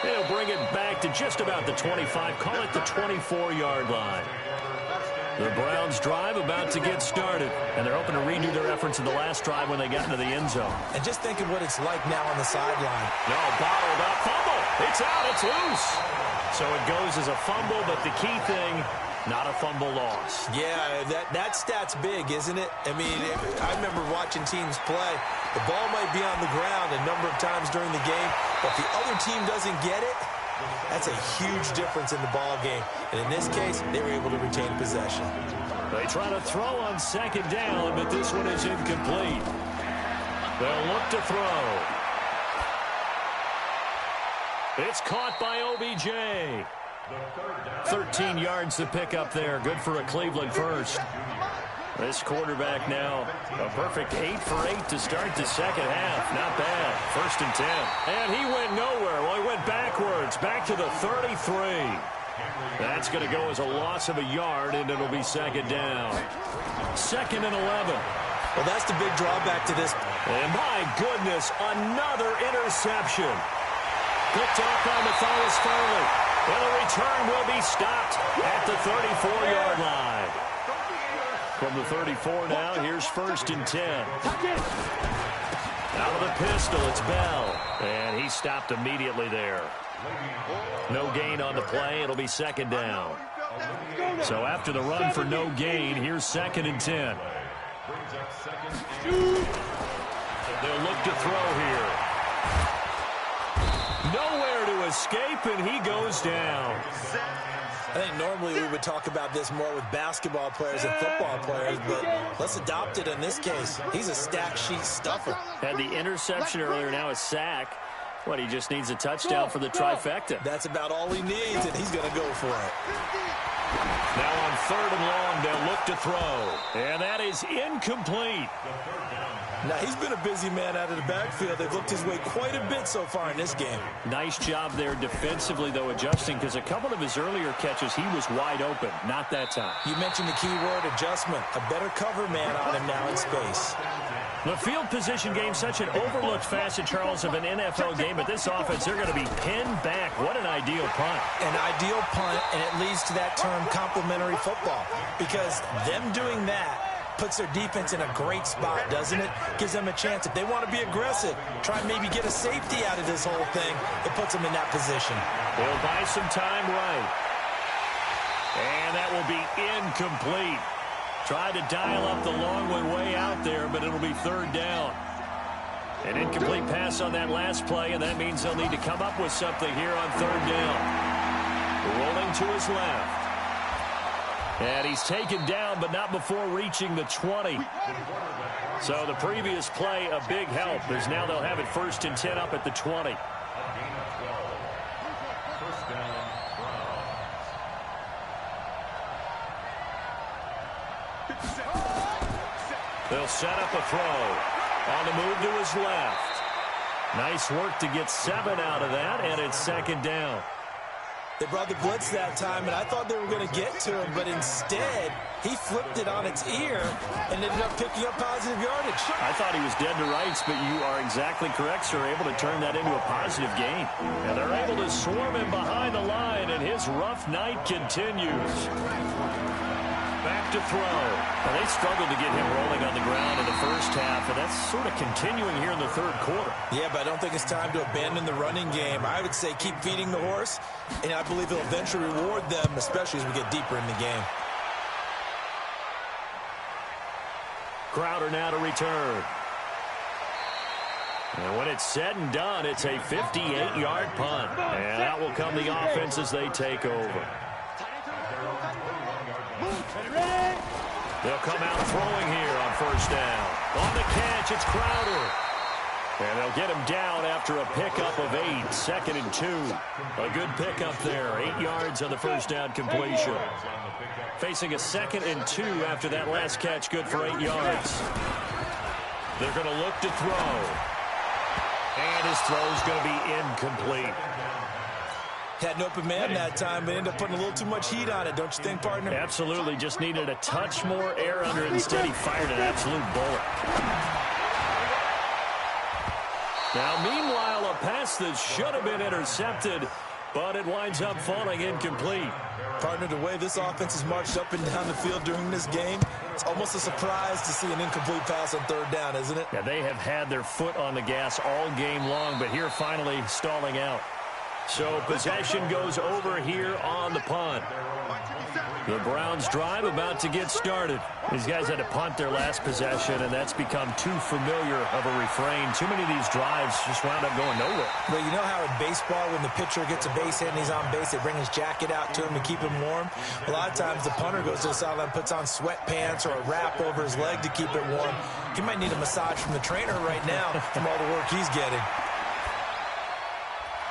They'll bring it back to just about the 25. Call it the 24-yard line. The Browns drive about to get started, and they're hoping to redo their efforts in the last drive when they got into the end zone. And just think of what it's like now on the sideline. No, bottled up. Fumble. It's out. It's loose. So it goes as a fumble, but the key thing, not a fumble loss. Yeah, that stat's big, isn't it? I mean, I remember watching teams play. The ball might be on the ground a number of times during the game, but if the other team doesn't get it, that's a huge difference in the ball game. And in this case, they were able to retain possession. They try to throw on 2nd down, but this one is incomplete. They'll look to throw. It's caught by OBJ. 13 yards to pick up there. Good for a Cleveland first. This quarterback now, a perfect 8 for 8 to start the second half. Not bad. 1st and 10. And he went nowhere. Well, he went backwards, back to the 33. That's going to go as a loss of a yard, and it'll be 2nd down. 2nd and 11. Well, that's the big drawback to this. And my goodness, another interception. Picked off by Matthias Farley. And the return will be stopped at the 34-yard line. From the 34 now, here's 1st and 10. Out of the pistol, it's Bell. And he stopped immediately there. No gain on the play. It'll be 2nd down. So after the run for no gain, here's 2nd and 10. They'll look to throw here. Nowhere to escape, and he goes down. I think normally we would talk about this more with basketball players and football players, but let's adopt it in this case. He's a stat sheet stuffer. Had the interception earlier, now a sack. What, he just needs a touchdown for the trifecta. That's about all he needs, and he's going to go for it. Now on 3rd and long, they'll look to throw. And that is incomplete. Now, he's been a busy man out of the backfield. They've looked his way quite a bit so far in this game. Nice job there defensively, though, adjusting, because a couple of his earlier catches, he was wide open. Not that time. You mentioned the key word, adjustment. A better cover man on him now in space. The field position game, such an overlooked facet, Charles, of an NFL game. But this offense, they're going to be pinned back. What an ideal punt. An ideal punt, and it leads to that term complementary football. Because them doing that puts their defense in a great spot, doesn't it? Gives them a chance. If they want to be aggressive, try and maybe get a safety out of this whole thing, it puts them in that position. They'll buy some time right. And that will be incomplete. Tried to dial up the long way out there, but it'll be third down. An incomplete pass on that last play, and that means they'll need to come up with something here on third down. Rolling to his left. And he's taken down, but not before reaching the 20. So the previous play, a big help, as now they'll have it 1st and 10 up at the 20. They'll set up a throw. On the move to his left. Nice work to get 7 out of that, and it's 2nd down. They brought the blitz that time, and I thought they were going to get to him, but instead, he flipped it on its ear and ended up picking up positive yardage. I thought he was dead to rights, but you are exactly correct, sir. Able to turn that into a positive gain. And they're able to swarm him behind the line, and his rough night continues. Back to throw. Well, they struggled to get him rolling on the ground in the first half, and that's sort of continuing here in the third quarter. Yeah, but I don't think it's time to abandon the running game. I would say keep feeding the horse, and I believe it'll eventually reward them, especially as we get deeper in the game. Crowder now to return. And when it's said and done, it's a 58-yard punt. And out will come the offense as they take over. They'll come out throwing here on 1st down. On the catch, it's Crowder. And they'll get him down after a pickup of 8, 2nd and 2. A good pickup there, 8 yards on the 1st down completion. Facing a 2nd and 2 after that last catch, good for 8 yards. They're going to look to throw. And his throw's going to be incomplete. Had an open man that time, but ended up putting a little too much heat on it, don't you think, partner? Absolutely. Just needed a touch more air under it. Instead, he fired an absolute bullet. Now, meanwhile, a pass that should have been intercepted, but it winds up falling incomplete. Partner, the way this offense has marched up and down the field during this game, it's almost a surprise to see an incomplete pass on 3rd down, isn't it? Yeah, they have had their foot on the gas all game long, but here finally stalling out. So possession goes over here on the punt. The Browns drive about to get started. These guys had to punt their last possession, and that's become too familiar of a refrain. Too many of these drives just wound up going nowhere. Well, you know how in baseball, when the pitcher gets a base hit and he's on base, they bring his jacket out to him to keep him warm? A lot of times the punter goes to the sideline, puts on sweatpants or a wrap over his leg to keep it warm. He might need a massage from the trainer right now from all the work he's getting.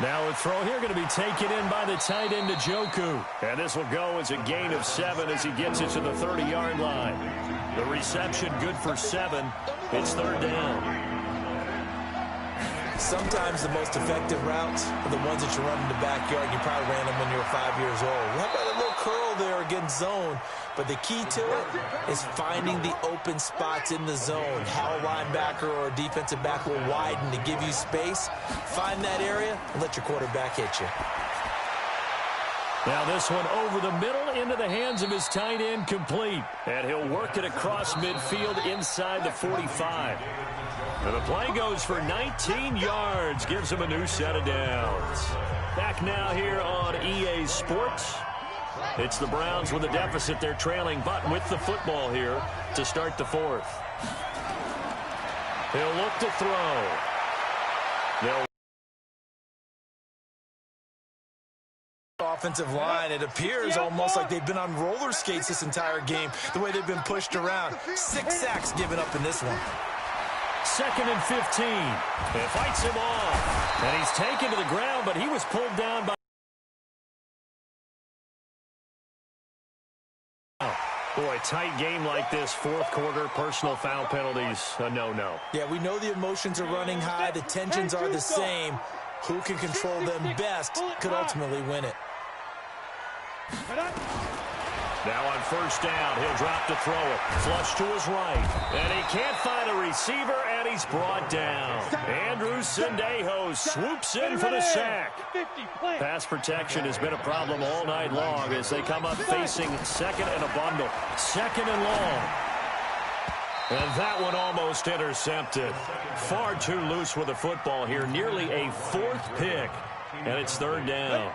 Now a throw here going to be taken in by the tight end to Njoku. And this will go as a gain of 7 as he gets it to the 30-yard line. The reception good for 7. It's 3rd down. Sometimes the most effective routes are the ones that you run in the backyard. You probably ran them when you were 5 years old. How about a little curl there against zone? But the key to it is finding the open spots in the zone. How a linebacker or a defensive back will widen to give you space. Find that area and let your quarterback hit you. Now this one over the middle into the hands of his tight end, complete. And he'll work it across midfield inside the 45. And the play goes for 19 yards, gives him a new set of downs. Back now here on EA Sports. It's the Browns with a deficit. They're trailing, but with the football here to start the 4th. He'll look to throw. They'll offensive line. It appears almost like they've been on roller skates this entire game, the way they've been pushed around. 6 sacks given up in this one. 2nd and 15. It fights him off. And he's taken to the ground, but he was pulled down by... Boy, tight game like this, fourth quarter, personal foul penalties, a no-no. Yeah, we know the emotions are running high. The tensions are the same. Who can control them best could ultimately win it. Now on first down, he'll drop to throw it. Flush to his right. And he can't find a receiver, and he's brought down. Andrew Sendejo swoops in for the sack. Pass protection has been a problem all night long as they come up facing second and a bundle. Second and long. And that one almost intercepted. Far too loose with the football here. Nearly a fourth pick. And it's third down.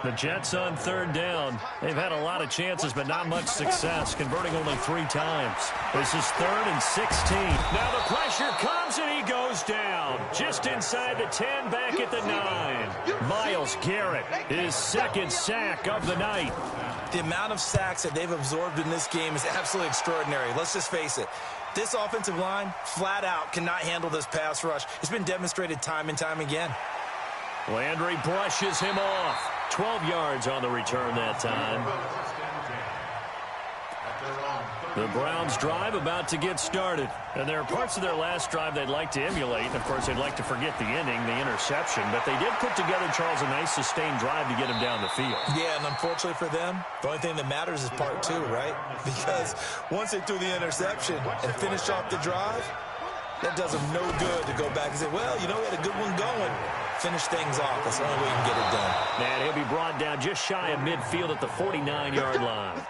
The Jets on third down. They've had a lot of chances, but not much success, converting only 3 times. This is 3rd and 16. Now the pressure comes, and he goes down. Just inside the 10, back at the 9. Myles Garrett, his second sack of the night. The amount of sacks that they've absorbed in this game is absolutely extraordinary. Let's just face it. This offensive line, flat out, cannot handle this pass rush. It's been demonstrated time and time again. Landry brushes him off. 12 yards on the return that time. The Browns drive about to get started. And there are parts of their last drive they'd like to emulate. And, of course, they'd like to forget the ending, the interception. But they did put together, Charles, a nice sustained drive to get him down the field. Yeah, and unfortunately for them, the only thing that matters is part 2, right? Because once they threw the interception and finished off the drive, that does them no good to go back and say, well, you know, we had a good one going. Finish things off. That's the only way you can get it done. And he'll be brought down just shy of midfield at the 49-yard line.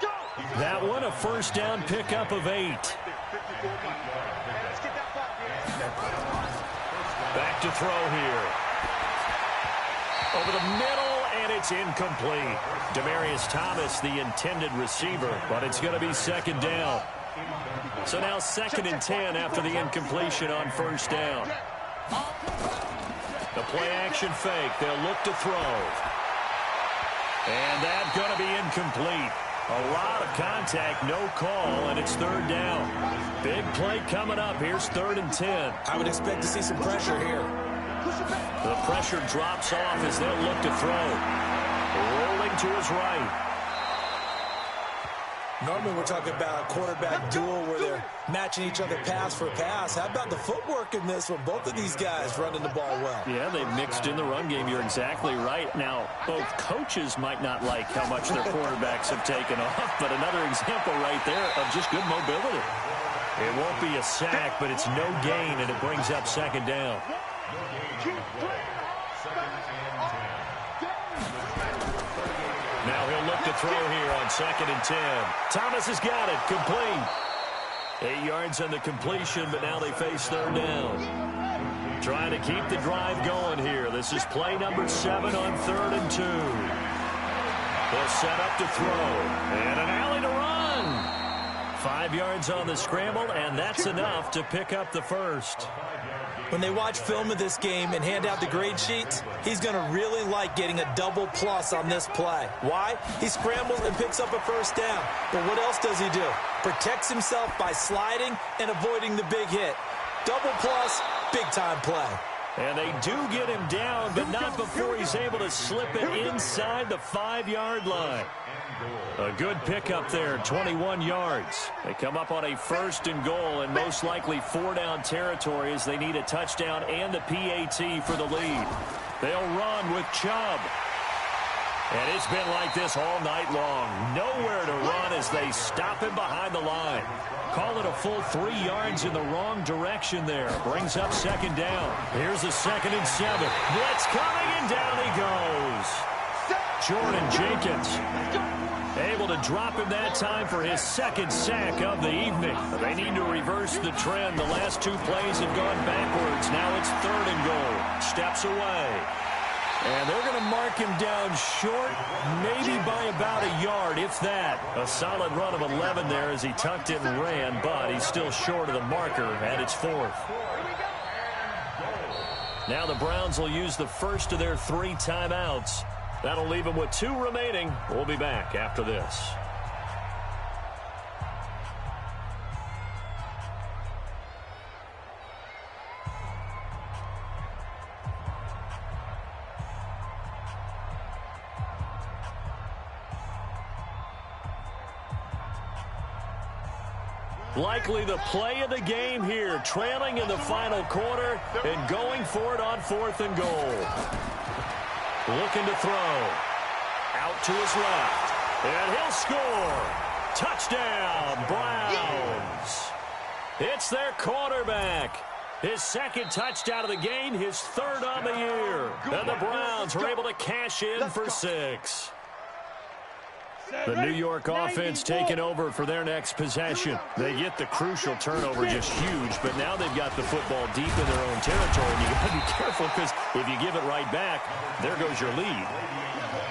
That one, a first down pickup of 8. Back to throw here. Over the middle, and it's incomplete. Demaryius Thomas, the intended receiver, but it's going to be second down. So now 2nd and 10 after the incompletion on first down. The play-action fake. They'll look to throw. And that's going to be incomplete. A lot of contact, no call, and it's third down. Big play coming up. Here's 3rd and 10. I would expect to see some pressure here. The pressure drops off as they'll look to throw. Rolling to his right. Normally we're talking about a quarterback duel where they're matching each other pass for pass. How about the footwork in this one? Both of these guys running the ball well. Yeah, they've mixed in the run game. You're exactly right. Now, both coaches might not like how much their quarterbacks have taken off, but another example right there of just good mobility. It won't be a sack, but it's no gain, and it brings up second down. Now he'll look to throw here on 2nd and 10. Thomas has got it. Complete. 8 yards on the completion, but now they face third down. Trying to keep the drive going here. This is play number 7 on 3rd and 2. They'll set up to throw. And an alley to run. 5 yards on the scramble, and that's enough to pick up the first. When they watch film of this game and hand out the grade sheets, he's going to really like getting a double plus on this play. Why? He scrambles and picks up a first down. But what else does he do? Protects himself by sliding and avoiding the big hit. Double plus, big-time play. And they do get him down, but not before he's able to slip it inside the 5-yard line. A good pickup there, 21 yards. They come up on a 1st and goal and most likely 4-down territory as they need a touchdown and the PAT for the lead. They'll run with Chubb. And it's been like this all night long. Nowhere to run as they stop him behind the line. Call it a full 3 yards in the wrong direction there. Brings up second down. Here's a 2nd and 7. Blitz coming, and down he goes. Jordan Jenkins able to drop him that time for his 2nd sack of the evening. They need to reverse the trend. The last 2 plays have gone backwards. Now it's 3rd and goal. Steps away. And they're going to mark him down short, maybe by about a yard, if that. A solid run of 11 there as he tucked it and ran, but he's still short of the marker, and it's 4th. Now the Browns will use the first of their 3 timeouts. That'll leave them with 2 remaining. We'll be back after this. Likely the play of the game here, trailing in the final quarter and going for it on 4th and goal. Looking to throw. Out to his left. And he'll score. Touchdown, Browns. It's their quarterback. His 2nd touchdown of the game, his 3rd on the year. And the Browns are able to cash in for 6. The New York offense taking over for their next possession. They get the crucial turnover, just huge, but now they've got the football deep in their own territory, and you got to be careful because if you give it right back, there goes your lead.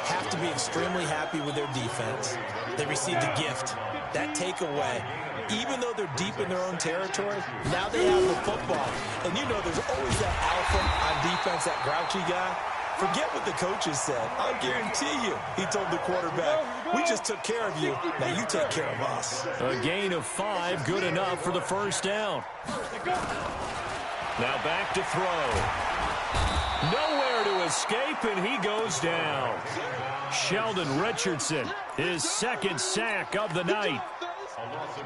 Have to be extremely happy with their defense. They received a gift, that takeaway. Even though they're deep in their own territory, now they have the football. And you know there's always that alpha on defense, that grouchy guy. Forget what the coaches said. I'll guarantee you, he told the quarterback, we just took care of you. Now you take care of us. A gain of 5, good enough for the 1st down. Now back to throw. Nowhere to escape, and he goes down. Sheldon Richardson, his 2nd sack of the night.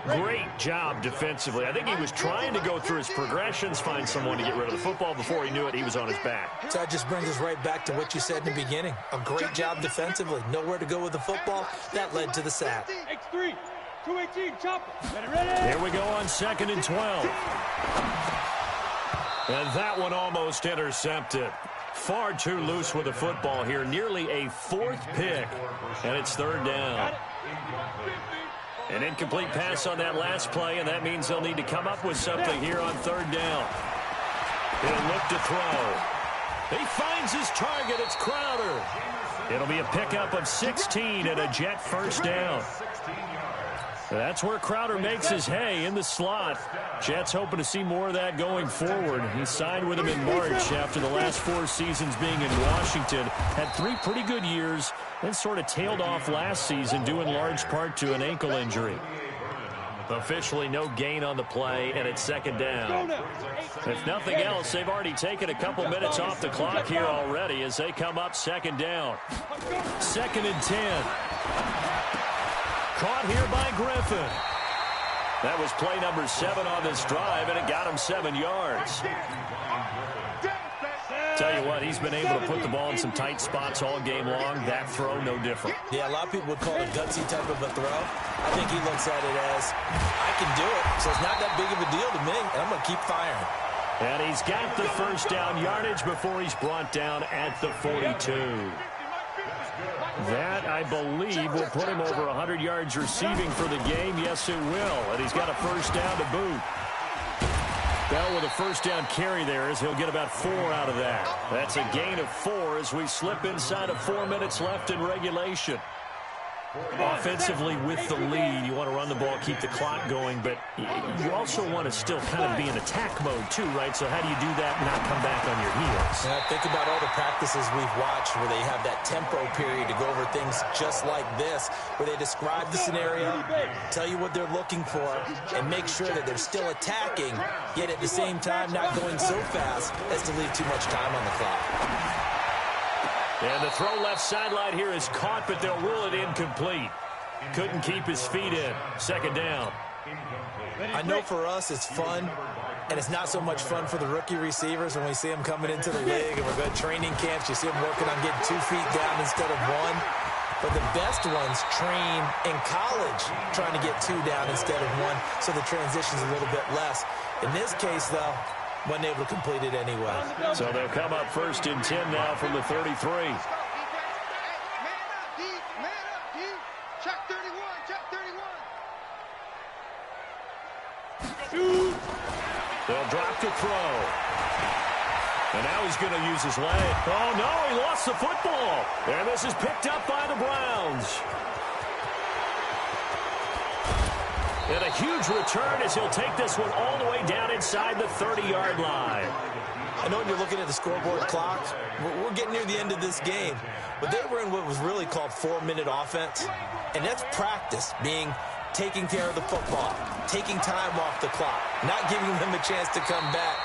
Great job defensively. I think he was trying to go through his progressions, find someone to get rid of the football. Before he knew it, he was on his back. So that just brings us right back to what you said in the beginning. A great job defensively. Nowhere to go with the football. That led to the sack. X3, 218, chopper. Here we go on 2nd and 12. And that one almost intercepted. Far too loose with the football here. Nearly a 4th pick. And it's 3rd down. An incomplete pass on that last play, and that means they'll need to come up with something here on 3rd down. He'll look to throw. He finds his target. It's Crowder. It'll be a pickup of 16 and a Jet 1st down. That's where Crowder makes his hay, in the slot. Jets hoping to see more of that going forward. He signed with him in March after the last 4 seasons being in Washington. Had 3 pretty good years, then sort of tailed off last season due in large part to an ankle injury. Officially no gain on the play, and it's 2nd down. If nothing else, they've already taken a couple minutes off the clock here already as they come up 2nd down. 2nd and 10. Caught here by Griffin. That was play number 7 on this drive, and it got him 7 yards. Tell you what, he's been able to put the ball in some tight spots all game long. That throw, no different. Yeah, a lot of people would call it a gutsy type of a throw. I think he looks at it as, I can do it, so it's not that big of a deal to me, and I'm going to keep firing. And he's got the 1st down yardage before he's brought down at the 42. That, I believe, will put him over 100 yards receiving for the game. Yes, it will. And he's got a 1st down to boot. Bell with a 1st down carry there as he'll get about 4 out of that. That's a gain of 4 as we slip inside of 4 minutes left in regulation. Offensively with the lead, you want to run the ball, keep the clock going, but you also want to still kind of be in attack mode too, right? So how do you do that and not come back on your heels? Yeah, think about all the practices we've watched where they have that tempo period to go over things just like this, where they describe the scenario, tell you what they're looking for, and make sure that they're still attacking, yet at the same time not going so fast as to leave too much time on the clock. And the throw left sideline here is caught, but they'll rule it incomplete. Couldn't keep his feet in. 2nd down. I know for us it's fun, and it's not so much fun for the rookie receivers when we see them coming into the league and we're going to training camps. You see them working on getting 2 feet down instead of 1. But the best ones train in college trying to get 2 down instead of 1, so the transition's a little bit less. In this case, though, wasn't able to complete it anyway. So they'll come up 1st and 10 now from the 33. Check 31, check 31. They'll drop to throw. And now he's going to use his leg. Oh, no, he lost the football. And this is picked up by the Browns. And a huge return as he'll take this one all the way down inside the 30-yard line. I know when you're looking at the scoreboard clock, we're getting near the end of this game, but they were in what was really called 4-minute offense, and that's practice, being taking care of the football, taking time off the clock, not giving them a chance to come back.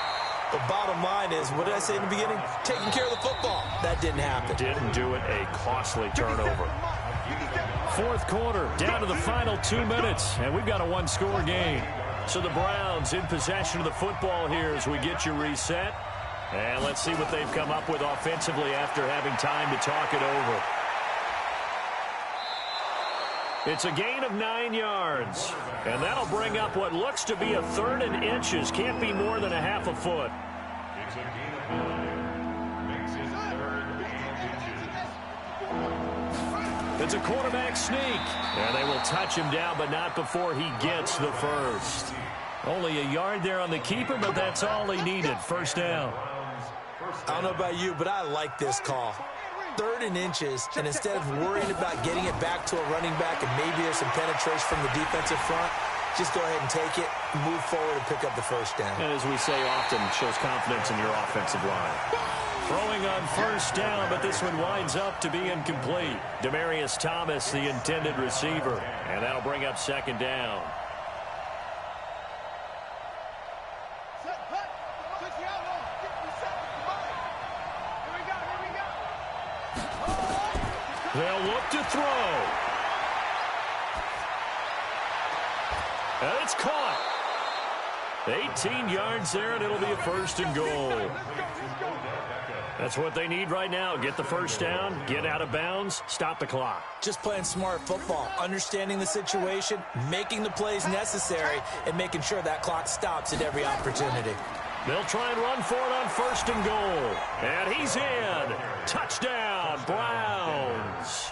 But bottom line is, what did I say in the beginning? Taking care of the football. That didn't happen. Didn't do it. A costly turnover. 4th quarter, down to the final 2 minutes, and we've got a 1-score game. So the Browns in possession of the football here as we get you reset. And let's see what they've come up with offensively after having time to talk it over. It's a gain of 9 yards. And that'll bring up what looks to be a 3rd and inches. Can't be more than a half a foot. It's a gain of 9. Makes it 3rd and inches. It's a quarterback sneak. And they will touch him down, but not before he gets the first. Only a yard there on the keeper, but that's all he needed. First down. I don't know about you, but I like this call. 3rd and inches, and instead of worrying about getting it back to a running back and maybe there's some penetration from the defensive front, just go ahead and take it, move forward, and pick up the first down. And as we say often, shows confidence in your offensive line. Throwing on first down, but this one winds up to be incomplete. Demaryius Thomas, the intended receiver, and that'll bring up second down. They'll look to throw. And it's caught. 18 yards there, and it'll be a first and goal. That's what they need right now. Get the first down, get out of bounds, stop the clock. Just playing smart football, understanding the situation, making the plays necessary, and making sure that clock stops at every opportunity. They'll try and run for it on first and goal. And he's in. Touchdown, Browns.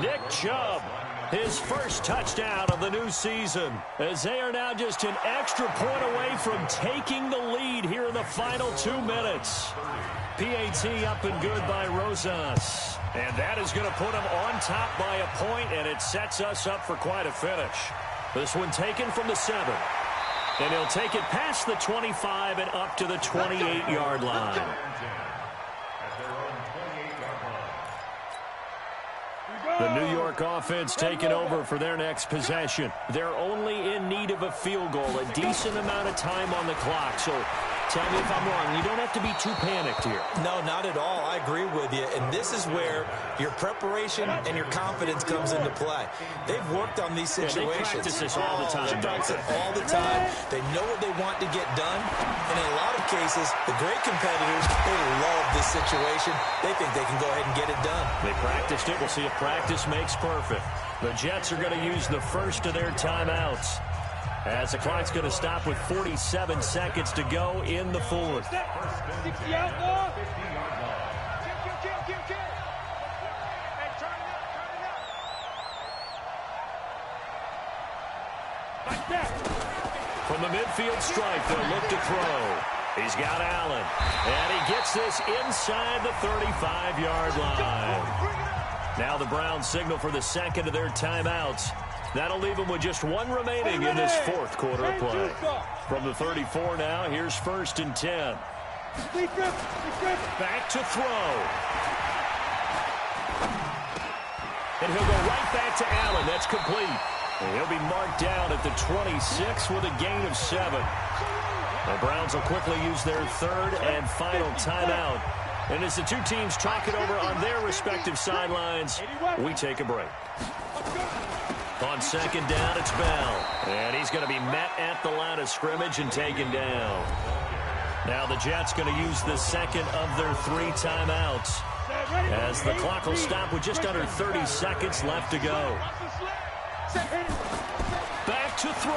Nick Chubb, his first touchdown of the new season, as they are now just an extra point away from taking the lead here in the final 2 minutes. PAT up and good by Rosas. And that is going to put him on top by a point, and it sets us up for quite a finish. This one taken from the 7. And he'll take it past the 25 and up to the 28-yard line. The New York offense taking over for their next possession. They're only in need of a field goal, a decent amount of time on the clock. So tell me if I'm wrong. You don't have to be too panicked here. No, not at all. I agree with you. And this is where your preparation and your confidence comes into play. They've worked on these situations. They practice this all the time. They practice it all the time. They know what they want to get done. And in a lot of cases, the great competitors, they love this situation. They think they can go ahead and get it done. They practiced it. We'll see if practice makes perfect. The Jets are going to use the first of their timeouts, as the clock's going to stop with 47 seconds to go in the fourth. 60 out, ball. Like that. From the midfield stripe, they'll look to throw. He's got Allen, and he gets this inside the 35-yard line. Now the Browns signal for the second of their timeouts. That'll leave them with just one remaining in this fourth quarter of play. From the 34 now, here's first and 10. Back to throw. And he'll go right back to Allen. That's complete. And he'll be marked down at the 26 with a gain of 7. The Browns will quickly use their third and final timeout. And as the two teams talk it over on their respective sidelines, we take a break. On second down, it's Bell. And he's going to be met at the line of scrimmage and taken down. Now the Jets going to use the second of their 3 timeouts, as the clock will stop with just under 30 seconds left to go. Back to throw.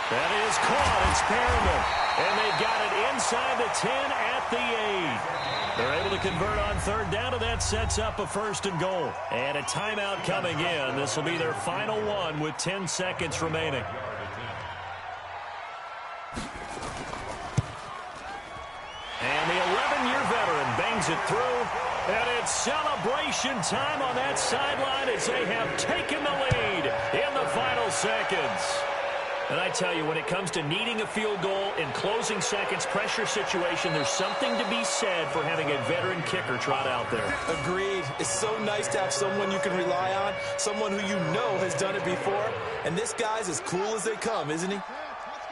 That is caught. It's Perriman. And they've got it inside the 10 at the 8. They're able to convert on third down, and that sets up a first and goal. And a timeout coming in. This will be their final one with 10 seconds remaining. And the 11-year veteran bangs it through. And it's celebration time on that sideline as they have taken the lead in the final seconds. And I tell you, when it comes to needing a field goal in closing seconds, pressure situation, there's something to be said for having a veteran kicker trot out there. Agreed. It's so nice to have someone you can rely on, someone who you know has done it before. And this guy's as cool as they come, isn't he?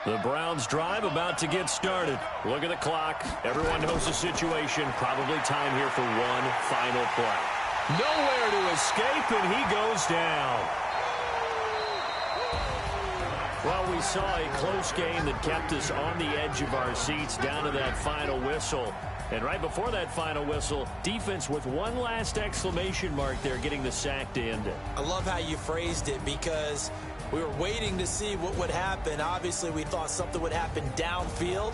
The Browns drive about to get started. Look at the clock. Everyone knows the situation. Probably time here for one final play. Nowhere to escape, and he goes down. Well, we saw a close game that kept us on the edge of our seats down to that final whistle. And right before that final whistle, defense with one last exclamation mark there, getting the sack to end it. I love how you phrased it, because we were waiting to see what would happen. Obviously, we thought something would happen downfield.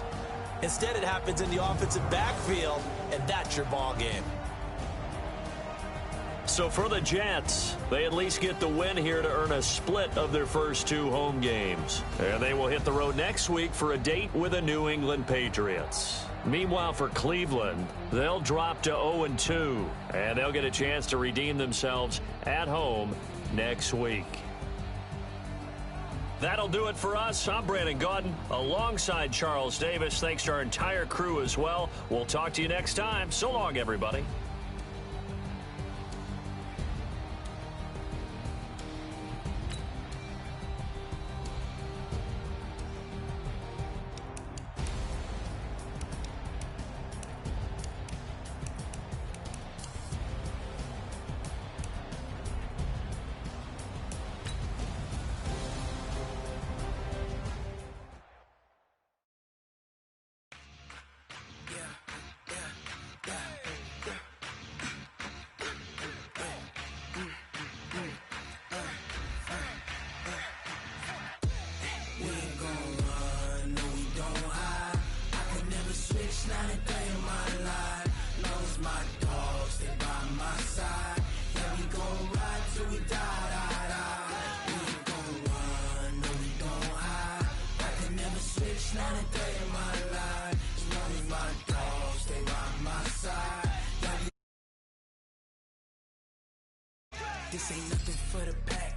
Instead, it happens in the offensive backfield, and that's your ball game. So for the Jets, they at least get the win here to earn a split of their first 2 home games. And they will hit the road next week for a date with the New England Patriots. Meanwhile, for Cleveland, they'll drop to 0-2, and they'll get a chance to redeem themselves at home next week. That'll do it for us. I'm Brandon Gaudin alongside Charles Davis. Thanks to our entire crew as well. We'll talk to you next time. So long, everybody. This ain't nothing for the pack.